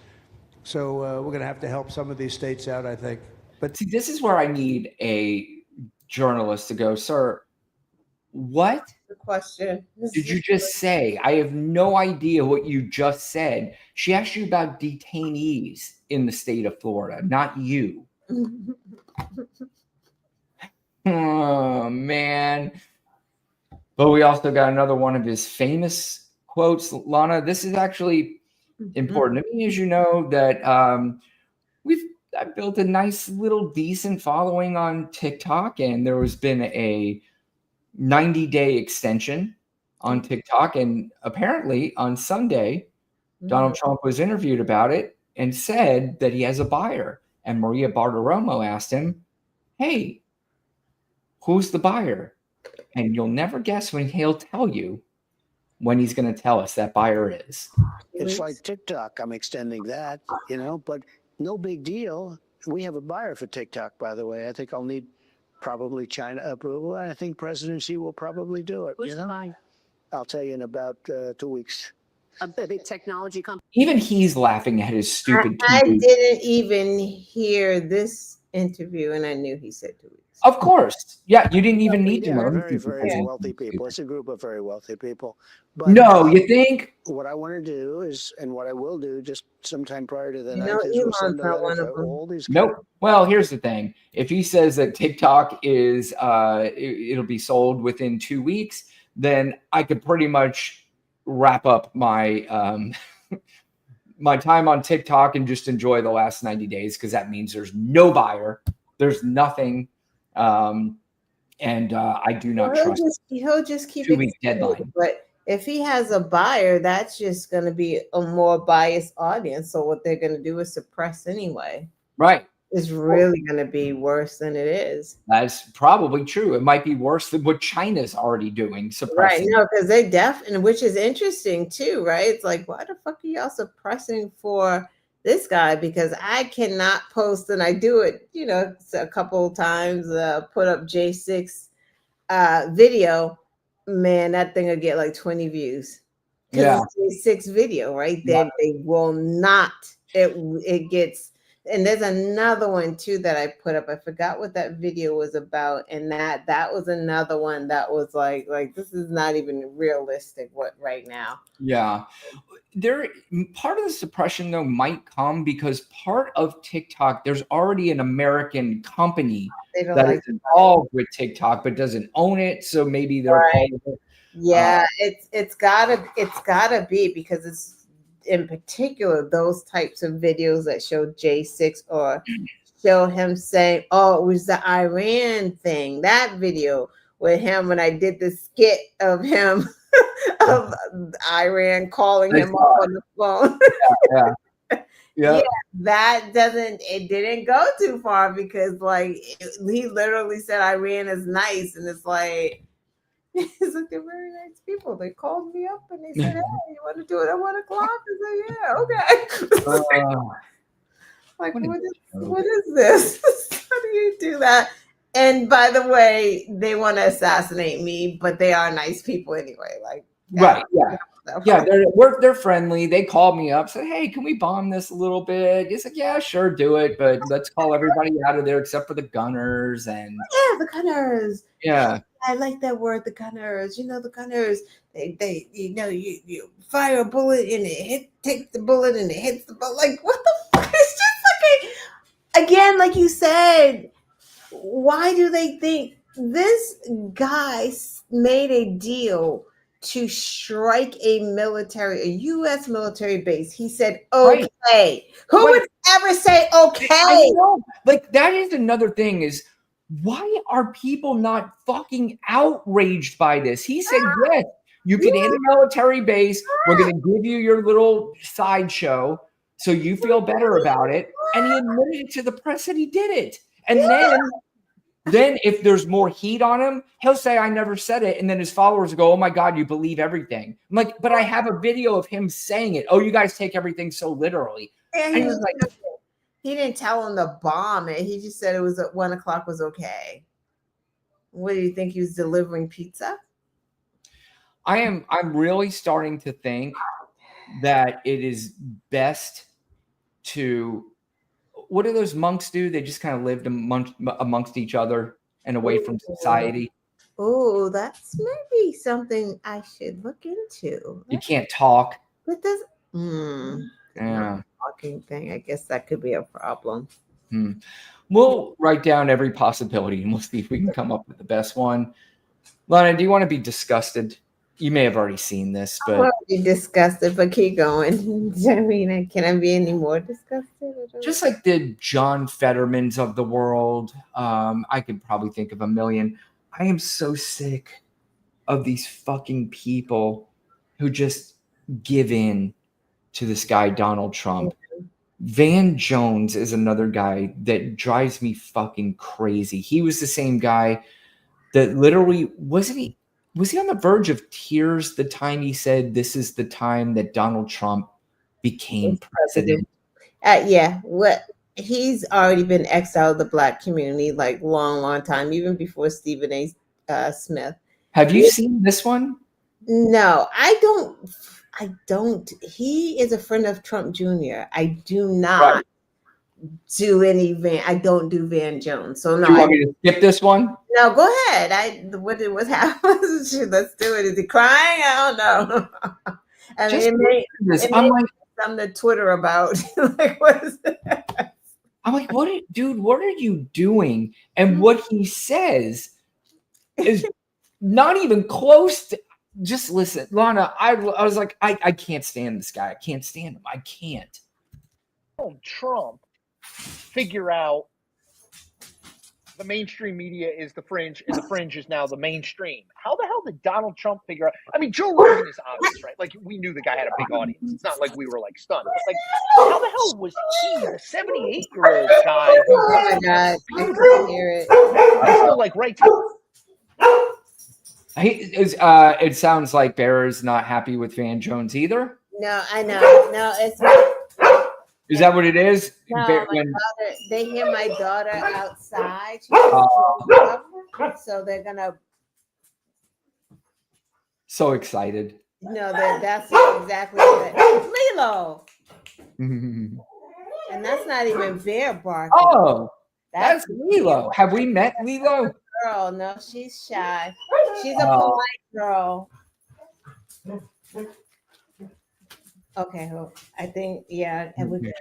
So we're going to have to help some of these states out, I think. But See, this is where I need a journalist to go, sir, what The question. did you just say? I have no idea what you just said. She asked you about detainees in the state of Florida, not you. Oh, man. But we also got another one of his famous quotes. Lana, this is actually important to me, as you know, that I built a nice little decent following on TikTok, and there has been a 90-day extension on TikTok. And apparently on Sunday, Donald Trump was interviewed about it and said that he has a buyer. And Maria Bartiromo asked him, hey, who's the buyer? And you'll never guess when he'll tell you when he's going to tell us that buyer is. It's like TikTok. I'm extending that, but no big deal. We have a buyer for TikTok, by the way. I think I'll need probably China approval. I think President Xi will probably do it. Who's the buyer? I'll tell you in about 2 weeks. A big technology company. Even he's laughing at his stupid I tweet. didn't even hear this interview, and I knew he said 2 weeks. Of course. Yeah, you didn't even need They to know. are These very, people very say wealthy stupid. people. It's a group of very wealthy people. But, No, you think? What I want to do is, and what I will do just sometime prior to the You night, know, is we'll Elon's send a not letter one of to them. all these Nope. Well, here's the thing. If he says that TikTok is it'll be sold within 2 weeks, then I could pretty much wrap up my my time on TikTok and just enjoy the last 90 days, because that means there's no buyer, there's nothing, and I do not trust He'll just keep 2 week extending it. deadline. But if he has a buyer, that's just going to be a more biased audience. So what they're going to do is suppress anyway. Right. It's really going to be worse than it is. That's probably true. It might be worse than what China's already doing, Right. suppressing. No, because they definitely, which is interesting too, right? It's like, why the fuck are y'all suppressing for this guy? Because I cannot post, and I do it, a couple of times, put up J6 video. Man, that thing will get like 20 views. Because Yeah. it's J6 video, right? Yeah. They will not, it gets. And there's another one too that I put up. I forgot what that video was about, and that was another one that was like this is not even realistic. What right now? Yeah. part of the suppression though might come because part of TikTok, there's already an American company that is involved with TikTok but doesn't own it. So maybe they're part of it. Yeah, it's gotta be because it's in particular those types of videos that show J6 or show him saying, "Oh, it was the Iran thing." That video with him when I did the skit of him of Iran calling him up on the phone. Yeah, that it didn't go too far because like he literally said Iran is nice, and it's like. He's like, they're very nice people. They called me up and they said, "Hey, you want to do it at 1 o'clock?" I said, "Yeah, okay." Like, what is this? How do you do that? And by the way, they want to assassinate me, but they are nice people anyway. Like, right? Yeah, they're friendly. They called me up, said, "Hey, can we bomb this a little bit?" He's like, "Yeah, sure, do it, but let's call everybody out of there except for the gunners." And yeah, the gunners. Yeah. I like that word, the gunners. You know, the gunners, they you fire a bullet and it takes the bullet and it hits the bullet. Like, what the fuck? It's just like, again, like you said, why do they think this guy made a deal to strike a U.S. military base? He said, okay. Who would ever say okay? I know. Like, that is another thing is, why are people not fucking outraged by this? He said, yes, you can hit a military base. We're going to give you your little sideshow so you feel better about it. And he admitted it to the press that he did it. And then if there's more heat on him, he'll say, I never said it. And then his followers go, oh my God, you believe everything. I'm like, but I have a video of him saying it. Oh, you guys take everything so literally. Yeah, and he was like, he didn't tell him to bomb it. He just said it was at 1 o'clock was okay. What do you think he was delivering pizza? I'm really starting to think that it is best to, what do those monks do? They just kind of lived amongst each other and away from society. Oh, that's maybe something I should look into. You can't talk. But this Yeah. talking thing, I guess that could be a problem. We'll write down every possibility and we'll see if we can come up with the best one. Lana, do you want to be disgusted? You may have already seen this, but I'm already disgusted, but keep going. I mean, can I be any more disgusted? Just like the John Fettermans of the world, I could probably think of a million. I am so sick of these fucking people who just give in to this guy, Donald Trump. Van Jones is another guy that drives me fucking crazy. He was the same guy that literally, was he on the verge of tears the time he said this is the time that Donald Trump became president? Yeah, he's already been exiled of the Black community like long time, even before Stephen A. Smith. Have you seen this one? No, I don't. He is a friend of Trump Jr. I do not do any I don't do Van Jones. So no. Do you want me to skip this one? No, go ahead. What happened? Let's do it. Is he crying? I don't know. I mean, I'm like something to Twitter about. Like, what is that? I'm like, what are you doing? And what he says is not even close to. Just listen, Lana. I was like, I can't stand this guy. I can't stand him. I can't. Trump figure out the mainstream media is the fringe, and the fringe is now the mainstream. How the hell did Donald Trump figure out? I mean, Joe Rogan is obvious, right? Like, we knew the guy had a big audience. It's not like we were like stunned. But like, how the hell was he, the 78-year-old guy? Oh my God, I can hear it. I feel like right. It sounds like Bearer's not happy with Van Jones either. No, I know. No, it's not. Is that what it is? No, they hear my daughter outside. So they're gonna. So excited. No, that's exactly it. Lilo. And that's not even their barking. Oh, that's Lilo. Have we met Lilo? Girl, no, she's shy. She's a polite girl. Okay, well, I think and we.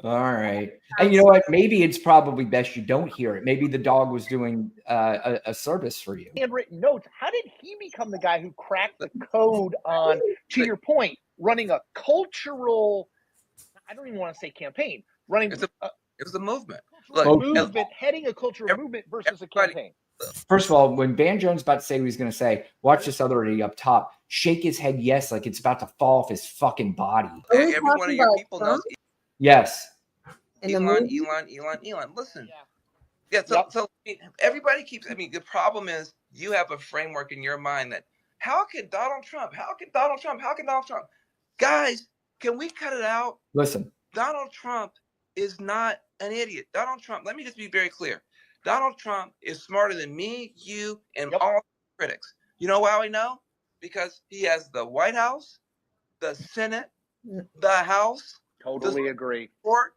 All right. And you know what? Maybe it's probably best you don't hear it. Maybe the dog was doing a service for you. Handwritten notes. How did he become the guy who cracked the code on, to your point, running a cultural, I don't even want to say campaign, running it was a movement. Movement, heading a cultural movement versus a campaign. First of all, when Van Jones about to say what he's going to say, watch this other idiot up top shake his head yes like it's about to fall off his fucking body. Every one of your people knows. Yes. Elon. Listen. Yeah. So everybody keeps. I mean, the problem is you have a framework in your mind that how can Donald Trump? Guys, can we cut it out? Listen. Donald Trump is not an idiot. Donald Trump. Let me just be very clear. Donald Trump is smarter than me, you, and all critics. You know why we know? Because he has the White House, the Senate, the House. Totally agree.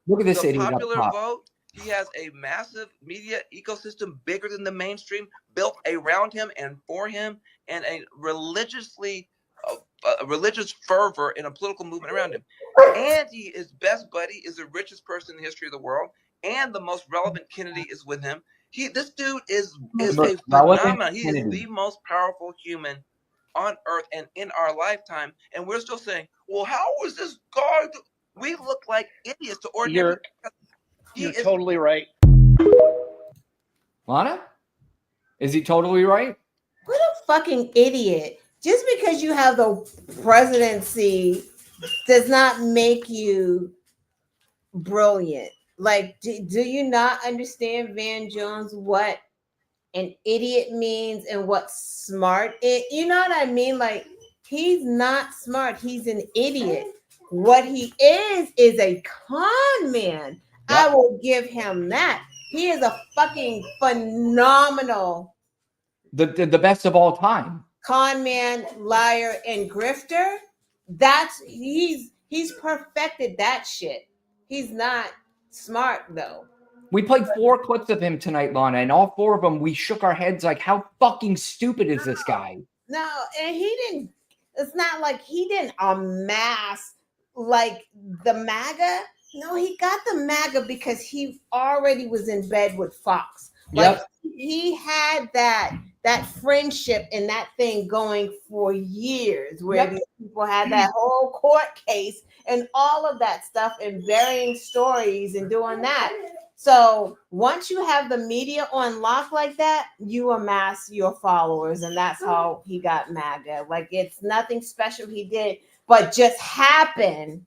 Look at this the idiot popular up top. vote. He has a massive media ecosystem bigger than the mainstream, built around him and for him, and a religious fervor in a political movement around him. And his best buddy is the richest person in the history of the world, and the most relevant Kennedy is with him. This dude is a phenomenon. He is the most powerful human on earth and in our lifetime. And we're still saying, well, how was this guy? We look like idiots to ordinary people. You're totally right. Lana? Is he totally right? What a fucking idiot. Just because you have the presidency does not make you brilliant. Like, do you not understand, Van Jones, what an idiot means and what smart is? You know what I mean? Like, he's not smart. He's an idiot. What he is a con man. Yep. I will give him that. He is a fucking phenomenal. The best of all time. Con man, liar, and grifter. He's perfected that shit. He's not smart though. We played 4 clips of him tonight, Lana, and all 4 of them we shook our heads like, how fucking stupid is this guy? No, and he didn't. It's not like he didn't amass like the MAGA. No, he got the MAGA because he already was in bed with Fox. Like he had that friendship and that thing going for years, where these people had that whole court case and all of that stuff and varying stories and doing that. So once you have the media on lock like that, you amass your followers, and that's how he got MAGA. Like, it's nothing special he did, but just happened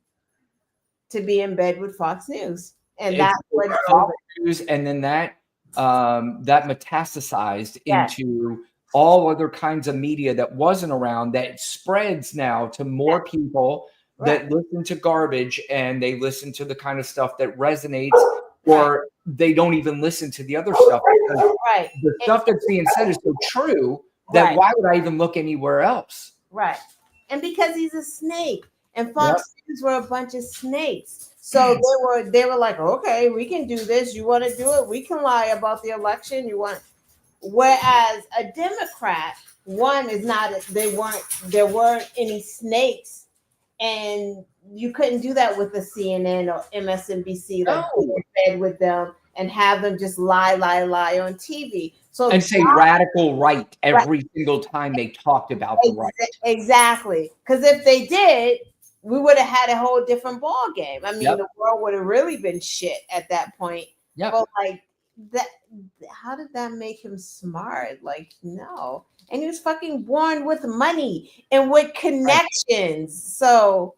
to be in bed with Fox News, and that's what Fox News, and then that metastasized into all other kinds of media that wasn't around. That spreads now to more people that listen to garbage, and they listen to the kind of stuff that resonates, or they don't even listen to the other stuff. The stuff that's being said is so true that why would I even look anywhere else? Right, and because he's a snake. And Fox News were a bunch of snakes. So they were like, okay, we can do this. You want to do it? We can lie about the election. Whereas a Democrat, one is not, there weren't any snakes. And you couldn't do that with the CNN or MSNBC, like bed with them and have them just lie on TV. So and say radical right every single time they talked about the right. Exactly. Because if they did, we would have had a whole different ball game. I mean, the world would have really been shit at that point. But like that, how did that make him smart? Like, no. And he was fucking born with money and with connections. So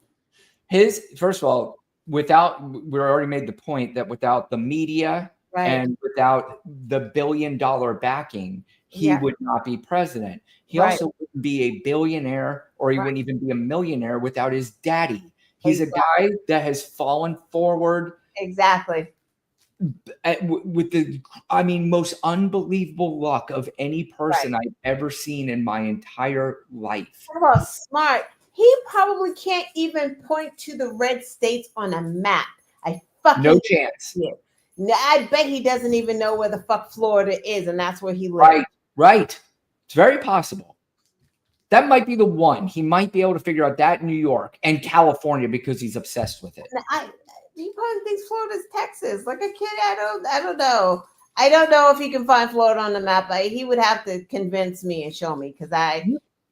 first of all, we already made the point that without the media and without the $1 billion backing, he would not be president. He also wouldn't be a billionaire, or he wouldn't even be a millionaire without his daddy. He's a guy that has fallen forward. Exactly. With the, most unbelievable luck of any person I've ever seen in my entire life. What about smart? He probably can't even point to the red states on a map. No chance. I bet he doesn't even know where the fuck Florida is, and that's where he lives. Right. It's very possible. That might be the one. He might be able to figure out that in New York and California because he's obsessed with it. He probably thinks Florida's Texas. Like a kid, I don't know. I don't know if he can find Florida on the map. He would have to convince me and show me because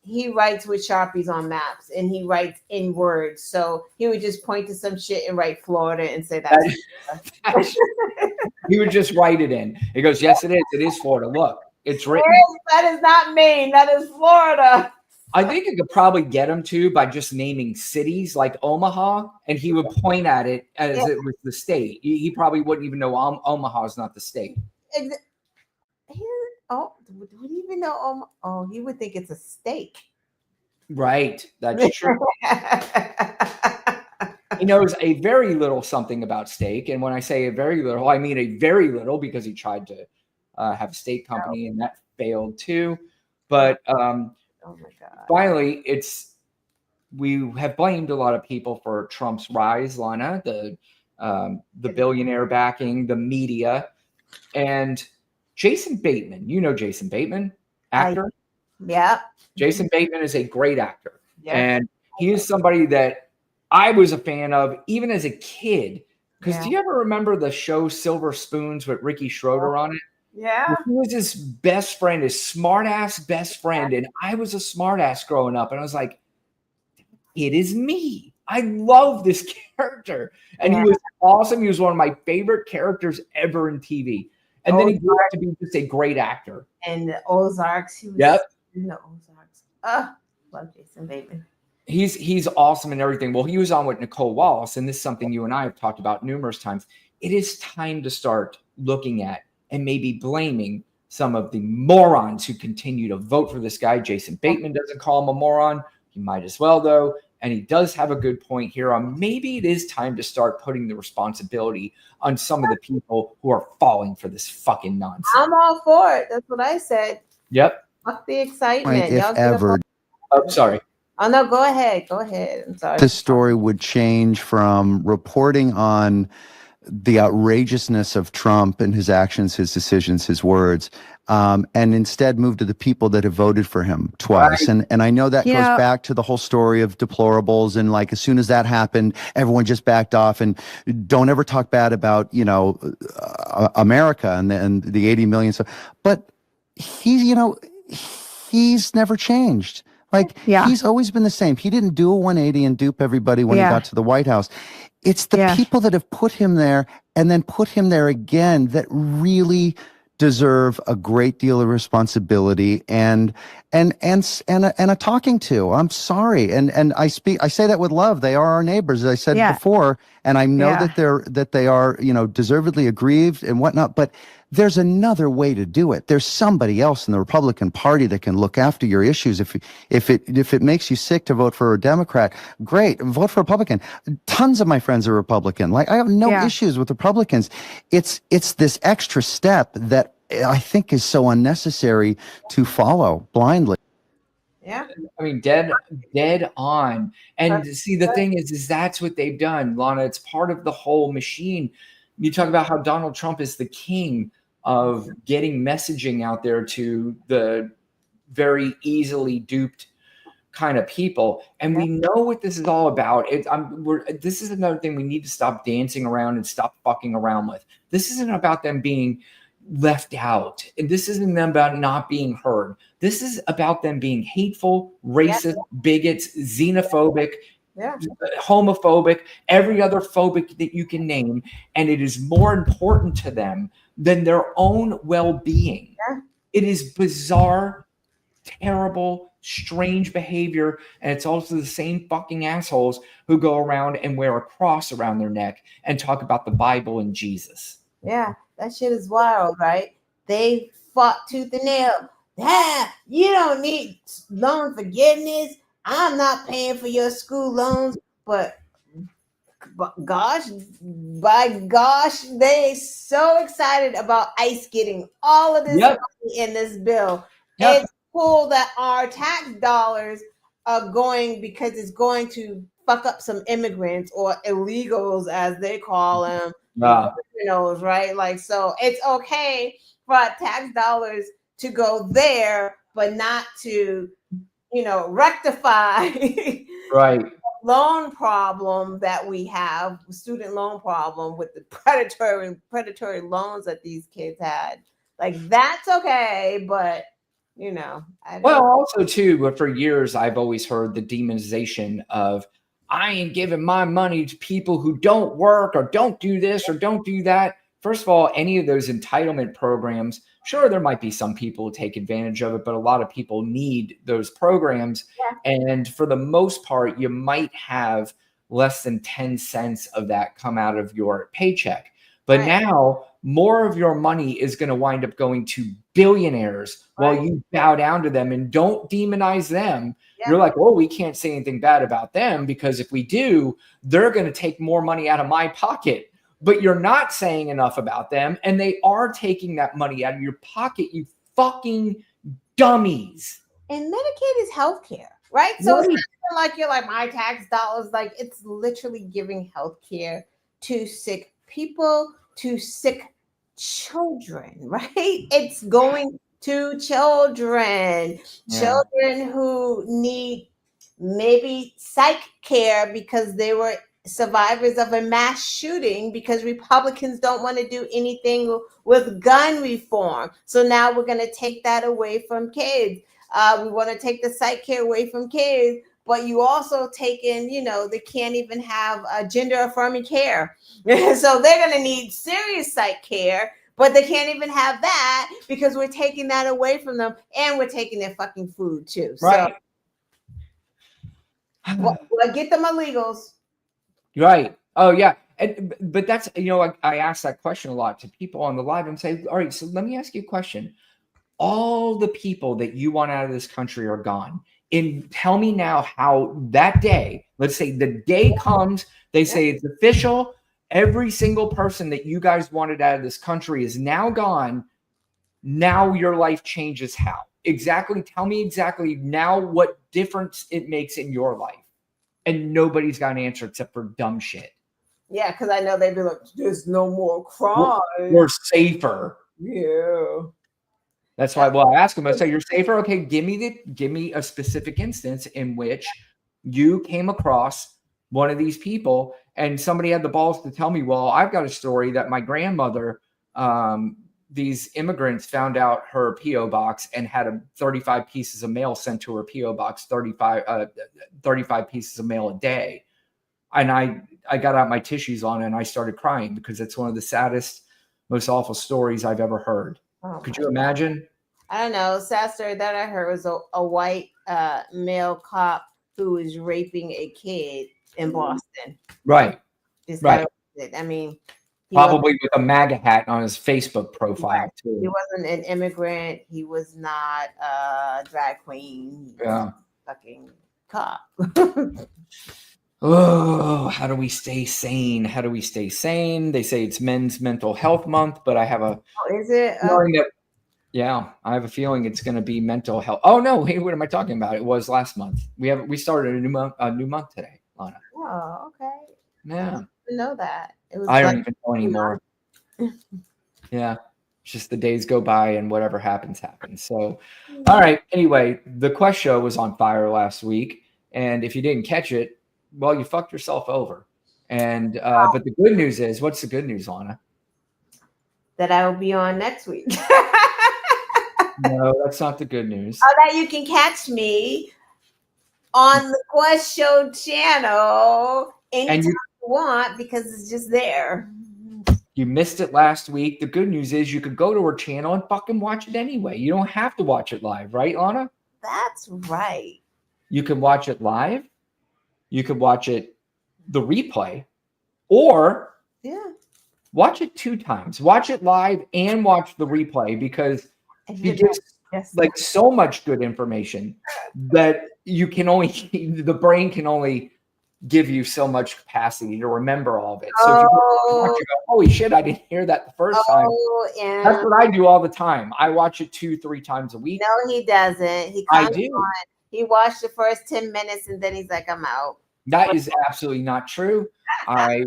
he writes with Sharpies on maps and he writes in words. So he would just point to some shit and write Florida and say that's he would just write it in. He goes, yes, it is. It is Florida. Look, it's written. That is not Maine. That is Florida. I think it could probably get him to by just naming cities like Omaha, and he would point at it as it was the state. He probably wouldn't even know Omaha is not the state. Would he even know Omaha? Oh, he would think it's a steak. Right. That's true. He knows a very little something about steak. And when I say a very little, I mean a very little because he tried to have a steak company and that failed too. But oh my God. Finally, we have blamed a lot of people for Trump's rise, Lana, the billionaire backing, the media, and Jason Bateman. You know Jason Bateman, actor? Yeah. Jason Bateman is a great actor. Yeah. And he is somebody that I was a fan of even as a kid. Because do you ever remember the show Silver Spoons with Ricky Schroeder on it? Yeah. He was his best friend, his smart-ass best friend. And I was a smart-ass growing up. And I was like, it is me. I love this character. And he was awesome. He was one of my favorite characters ever in TV. And then he grew up to be just a great actor. And the Ozarks. He was in the Ozarks. Love Jason Bateman. He's awesome and everything. Well, he was on with Nicole Wallace, and this is something you and I have talked about numerous times. It is time to start looking at and maybe blaming some of the morons who continue to vote for this guy. Jason Bateman doesn't call him a moron. He might as well, though. And he does have a good point here on maybe it is time to start putting the responsibility on some of the people who are falling for this fucking nonsense. I'm all for it. That's what I said. Yep. Fuck the excitement. If ever. Oh, sorry. Oh, no, go ahead. Go ahead. I'm sorry. The story would change from reporting on the outrageousness of Trump and his actions, his decisions, his words, and instead move to the people that have voted for him twice. Right. And I know that goes back to the whole story of deplorables. And like, as soon as that happened, everyone just backed off and don't ever talk bad about, America and the 80 million. So, but he's never changed. Like, he's always been the same. He didn't do a 180 and dupe everybody when he got to the White House. It's the people that have put him there and then put him there again that really deserve a great deal of responsibility and a talking to. I'm sorry. And I say that with love. They are our neighbors, as I said before. And I know that they are, deservedly aggrieved and whatnot, but there's another way to do it. There's somebody else in the Republican Party that can look after your issues. If it makes you sick to vote for a Democrat, great, vote for a Republican. Tons of my friends are Republican. Like, I have no issues with Republicans. It's this extra step that I think is so unnecessary to follow blindly. Yeah. I mean, dead on. And see, the thing is that's what they've done, Lana. It's part of the whole machine. You talk about how Donald Trump is the king of getting messaging out there to the very easily duped kind of people. And we know what this is all about. This is another thing we need to stop dancing around and stop fucking around with. This isn't about them being left out. And this isn't about not being heard. This is about them being hateful, racist, bigots, xenophobic, homophobic, every other phobic that you can name. And it is more important to them than their own well-being. It is bizarre, terrible, strange behavior. And it's also the same fucking assholes who go around and wear a cross around their neck and talk about the Bible and Jesus. Yeah, that shit is wild, right? They fought tooth and nail. You don't need loan forgiveness. I'm not paying for your school loans, but gosh, they so excited about ICE getting all of this money in this bill. It's cool that our tax dollars are going because it's going to fuck up some immigrants or illegals, as they call them. Right? Like, so it's okay for tax dollars to go there, but not to rectify Right. loan problem that we have, student loan problem with the predatory loans that these kids had. Like, that's okay, but I Well, don't. also too, but for years I've always heard the demonization of I ain't giving my money to people who don't work or don't do this or don't do that. First of all, any of those entitlement programs, sure, there might be some people who take advantage of it, but a lot of people need those programs. And for the most part, you might have less than 10 cents of that come out of your paycheck. But now more of your money is going to wind up going to billionaires while you bow down to them and don't demonize them. You're like, oh, we can't say anything bad about them because if we do, they're going to take more money out of my pocket. But you're not saying enough about them, and they are taking that money out of your pocket, you fucking dummies. And Medicaid is healthcare, right? So it's not like you're like my tax dollars. Like, it's literally giving healthcare to sick people, to sick children, right? It's going to children who need maybe psych care because they were survivors of a mass shooting, because Republicans don't want to do anything with gun reform. So now we're going to take that away from kids. We want to take the psych care away from kids, but you also take in, they can't even have gender affirming care. So they're going to need serious psych care, but they can't even have that because we're taking that away from them, and we're taking their fucking food too. Right. So well, get them illegals. Right. Oh, yeah. But that's, I ask that question a lot to people on the live and say, all right, so let me ask you a question. All the people that you want out of this country are gone. And tell me now how that day, let's say the day comes, they say it's official. Every single person that you guys wanted out of this country is now gone. Now your life changes how? Exactly. Tell me exactly now what difference it makes in your life. And nobody's got an answer except for dumb shit. Yeah, because I know they'd be like, there's no more crime. We're safer. Yeah. That's why. I ask them. I say, "You're safer." Okay, give me a specific instance in which you came across one of these people, and somebody had the balls to tell me, "Well, I've got a story that my grandmother, these immigrants found out her PO box and had 35 pieces of mail sent to her PO box, 35 pieces of mail a day." And I got out my tissues on it and I started crying because it's one of the saddest, most awful stories I've ever heard. Oh, could you imagine? I don't know. Sad story that I heard was a white male cop who was raping a kid in Boston. Right. Right. I mean, probably with a MAGA hat on his Facebook profile too. He wasn't an immigrant. He was not a drag queen. He was a fucking cop. Oh, how do we stay sane? How do we stay sane? They say it's Men's Mental Health Month, but I have a is it? Yeah, I have a feeling it's going to be mental health. Oh no, hey, what am I talking about? It was last month. We started a new month today, Lana. Oh, okay. Yeah, I didn't know that. It was I don't even know anymore. Yeah, it's just the days go by and whatever happens. So, all right. Anyway, the Quest show was on fire last week, and if you didn't catch it, well, you fucked yourself over. And but the good news is, what's the good news, Lana? That I will be on next week. No, that's not the good news. Oh, that you can catch me on the Quest Show channel anytime you want, because it's just there. You missed it last week. The good news is you could go to her channel and fucking watch it anyway. You don't have to watch it live, right, Lana? That's right. You can watch it live. You could watch it, the replay, or watch it 2 times. Watch it live and watch the replay, because he gives like so much good information that you can only, the brain can only give you so much capacity to remember all of it. So if you watch it, holy shit, I didn't hear that the first time. Yeah. That's what I do all the time. I watch it 2-3 times a week. No, he doesn't. He comes on, he watched the first 10 minutes and then he's like, I'm out. That is absolutely not true. I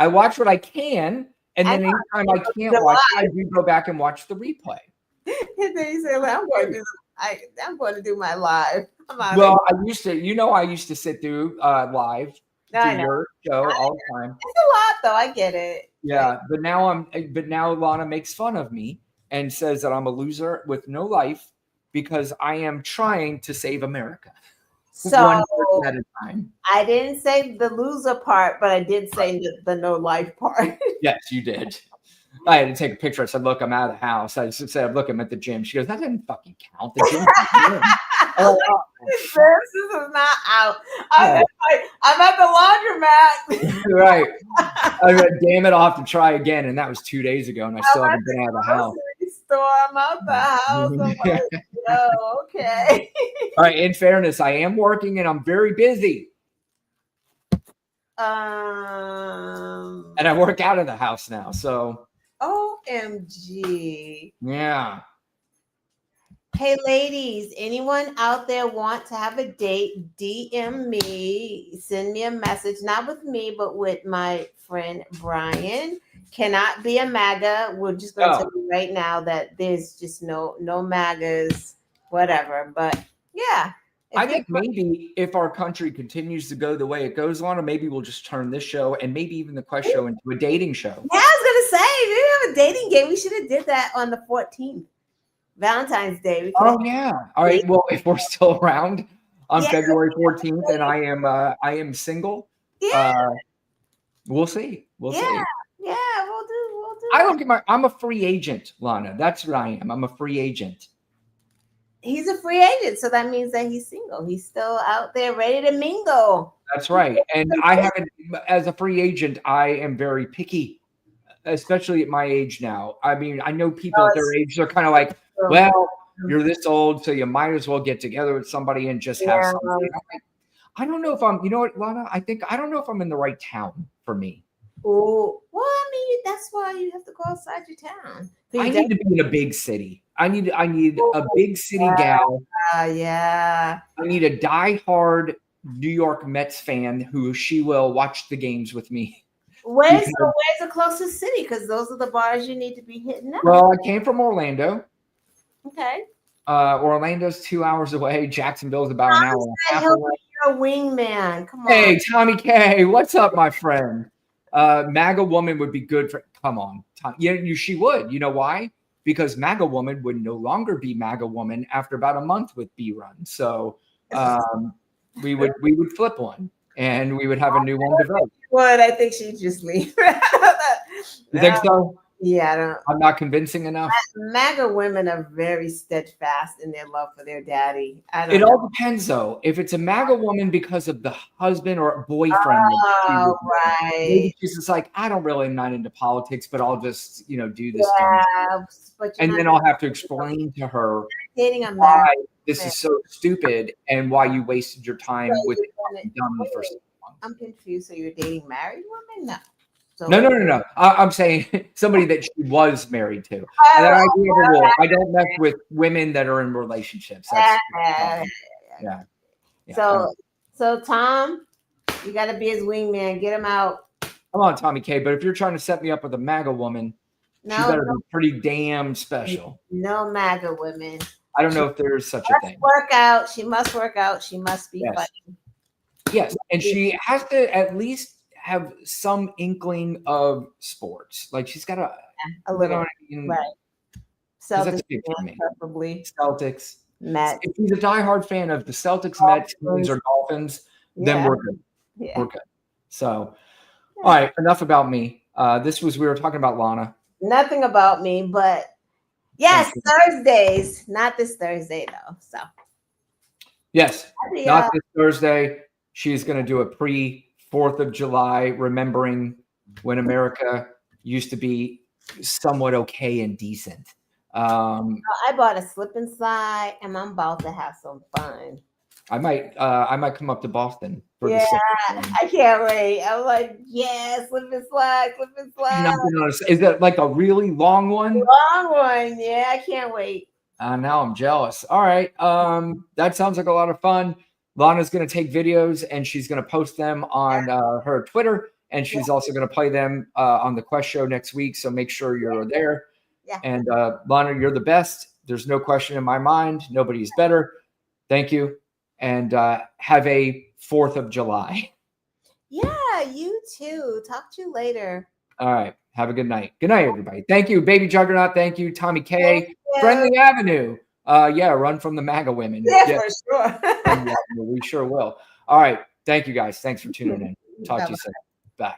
watch what I can, and then anytime I can't watch it, I do go back and watch the replay. And then he said, well, I'm going to do I'm going to do my live. I'm out Well, of I used to, I used to sit through live, No, I do know. your show all the time. It's a lot, though. I get it. Yeah, but now Lana makes fun of me and says that I'm a loser with no life because I am trying to save America. So One person at a time. I didn't say the loser part, but I did say the no life part. Yes, you did. I had to take a picture. I said, "Look, I'm out of the house." I just said, "Look, I'm at the gym." She goes, "That didn't fucking count. The gym." This is not out. I'm at the laundromat. Right. I mean, damn it, I'll have to try again. And that was 2 days ago, and I still haven't been out of the house. Store. I'm out the house. I'm like, yo, okay. All right. In fairness, I am working and I'm very busy. And I work out of the house now. So OMG. yeah. Hey, ladies, anyone out there want to have a date? DM me, send me a message, not with me, but with my friend Brian. Cannot be a MAGA. We're just going to tell you right now that there's just no MAGAs, whatever. But yeah. I think maybe if our country continues to go the way it goes on, maybe we'll just turn this show and maybe even the quest show into a dating show. Yeah, I was going to say, maybe have a dating game. We should have did that on the 14th. Valentine's Day. Oh yeah. All right. Well, if we're still around on February 14th and I am single, we'll see. We'll see. Yeah, we'll do. I look at I'm a free agent, Lana. That's what I am. I'm a free agent. He's a free agent, so that means that he's single. He's still out there ready to mingle. That's right. And I haven't, as a free agent, I am very picky, especially at my age now. I mean, I know people at their age, they're kind of like, well, you're this old, so you might as well get together with somebody and just have something. I don't know if I'm, you know what, Lana? I don't know if I'm in the right town for me. Oh, well, I mean, that's why you have to go outside your town. I need to be in a big city. I need a big city gal. Yeah. I need a diehard New York Mets fan who she will watch the games with me. Where's the closest city? Because those are the bars you need to be hitting up. Well, I came from Orlando. Okay. Orlando's 2 hours away. Jacksonville's about an hour and a half away. You're a wingman. Come on. Hey, Tommy K, what's up, my friend? MAGA woman would be good for. Come on, she would. You know why? Because MAGA woman would no longer be MAGA woman after about a month with B Run. So we would flip one, and we would have a new one developed. What? I think she'd just leave. You think so? Yeah, I'm not convincing enough. MAGA women are very steadfast in their love for their daddy. It all depends, though. If it's a MAGA woman because of the husband or boyfriend, right. Maybe she's just like, I'm not into politics, but I'll just, do this. And then I'll have to explain to her why this is so stupid and why you wasted your time with dummy for so long. I'm confused. So you're dating married women? No. So No. I'm saying somebody that she was married to. And then I don't mess with women that are in relationships. Yeah. So Tom, you got to be his wingman. Get him out. Come on, Tommy K. But if you're trying to set me up with a MAGA woman, she better be pretty damn special. No MAGA women. I don't know if there is such a thing. She must work out. She must be funny. Yes, and she has to at least have some inkling of sports. Like she's got a little, right? Celtics, probably. Celtics, Mets. If he's a diehard fan of the Celtics, Mets, Kings, or Dolphins, then we're good. Yeah. We're good. So, all right, enough about me. We were talking about Lana. Nothing about me, but yes, Thursdays. Not this Thursday though. So. Yes, not this Thursday. She's going to do a pre-4th of July, remembering when America used to be somewhat okay and decent. I bought a slip and slide, and I'm about to have some fun. I might come up to Boston. I can't wait. I'm like, slip and slide. Is that like a really long one? Long one, yeah. I can't wait. Now I'm jealous. All right. That sounds like a lot of fun. Lana's going to take videos and she's going to post them on her Twitter, and she's also going to play them on the Quest Show next week. So make sure you're there. Yeah. And Lana, you're the best. There's no question in my mind. Nobody's better. Thank you. And have a 4th of July. Yeah, you too. Talk to you later. All right. Have a good night. Good night, everybody. Thank you, Baby Juggernaut. Thank you, Tommy K. Thank you. Friendly Avenue. Yeah, run from the MAGA women. Yeah, for sure. We sure will. All right. Thank you, guys. Thanks for tuning in. Talk to you soon. Bye.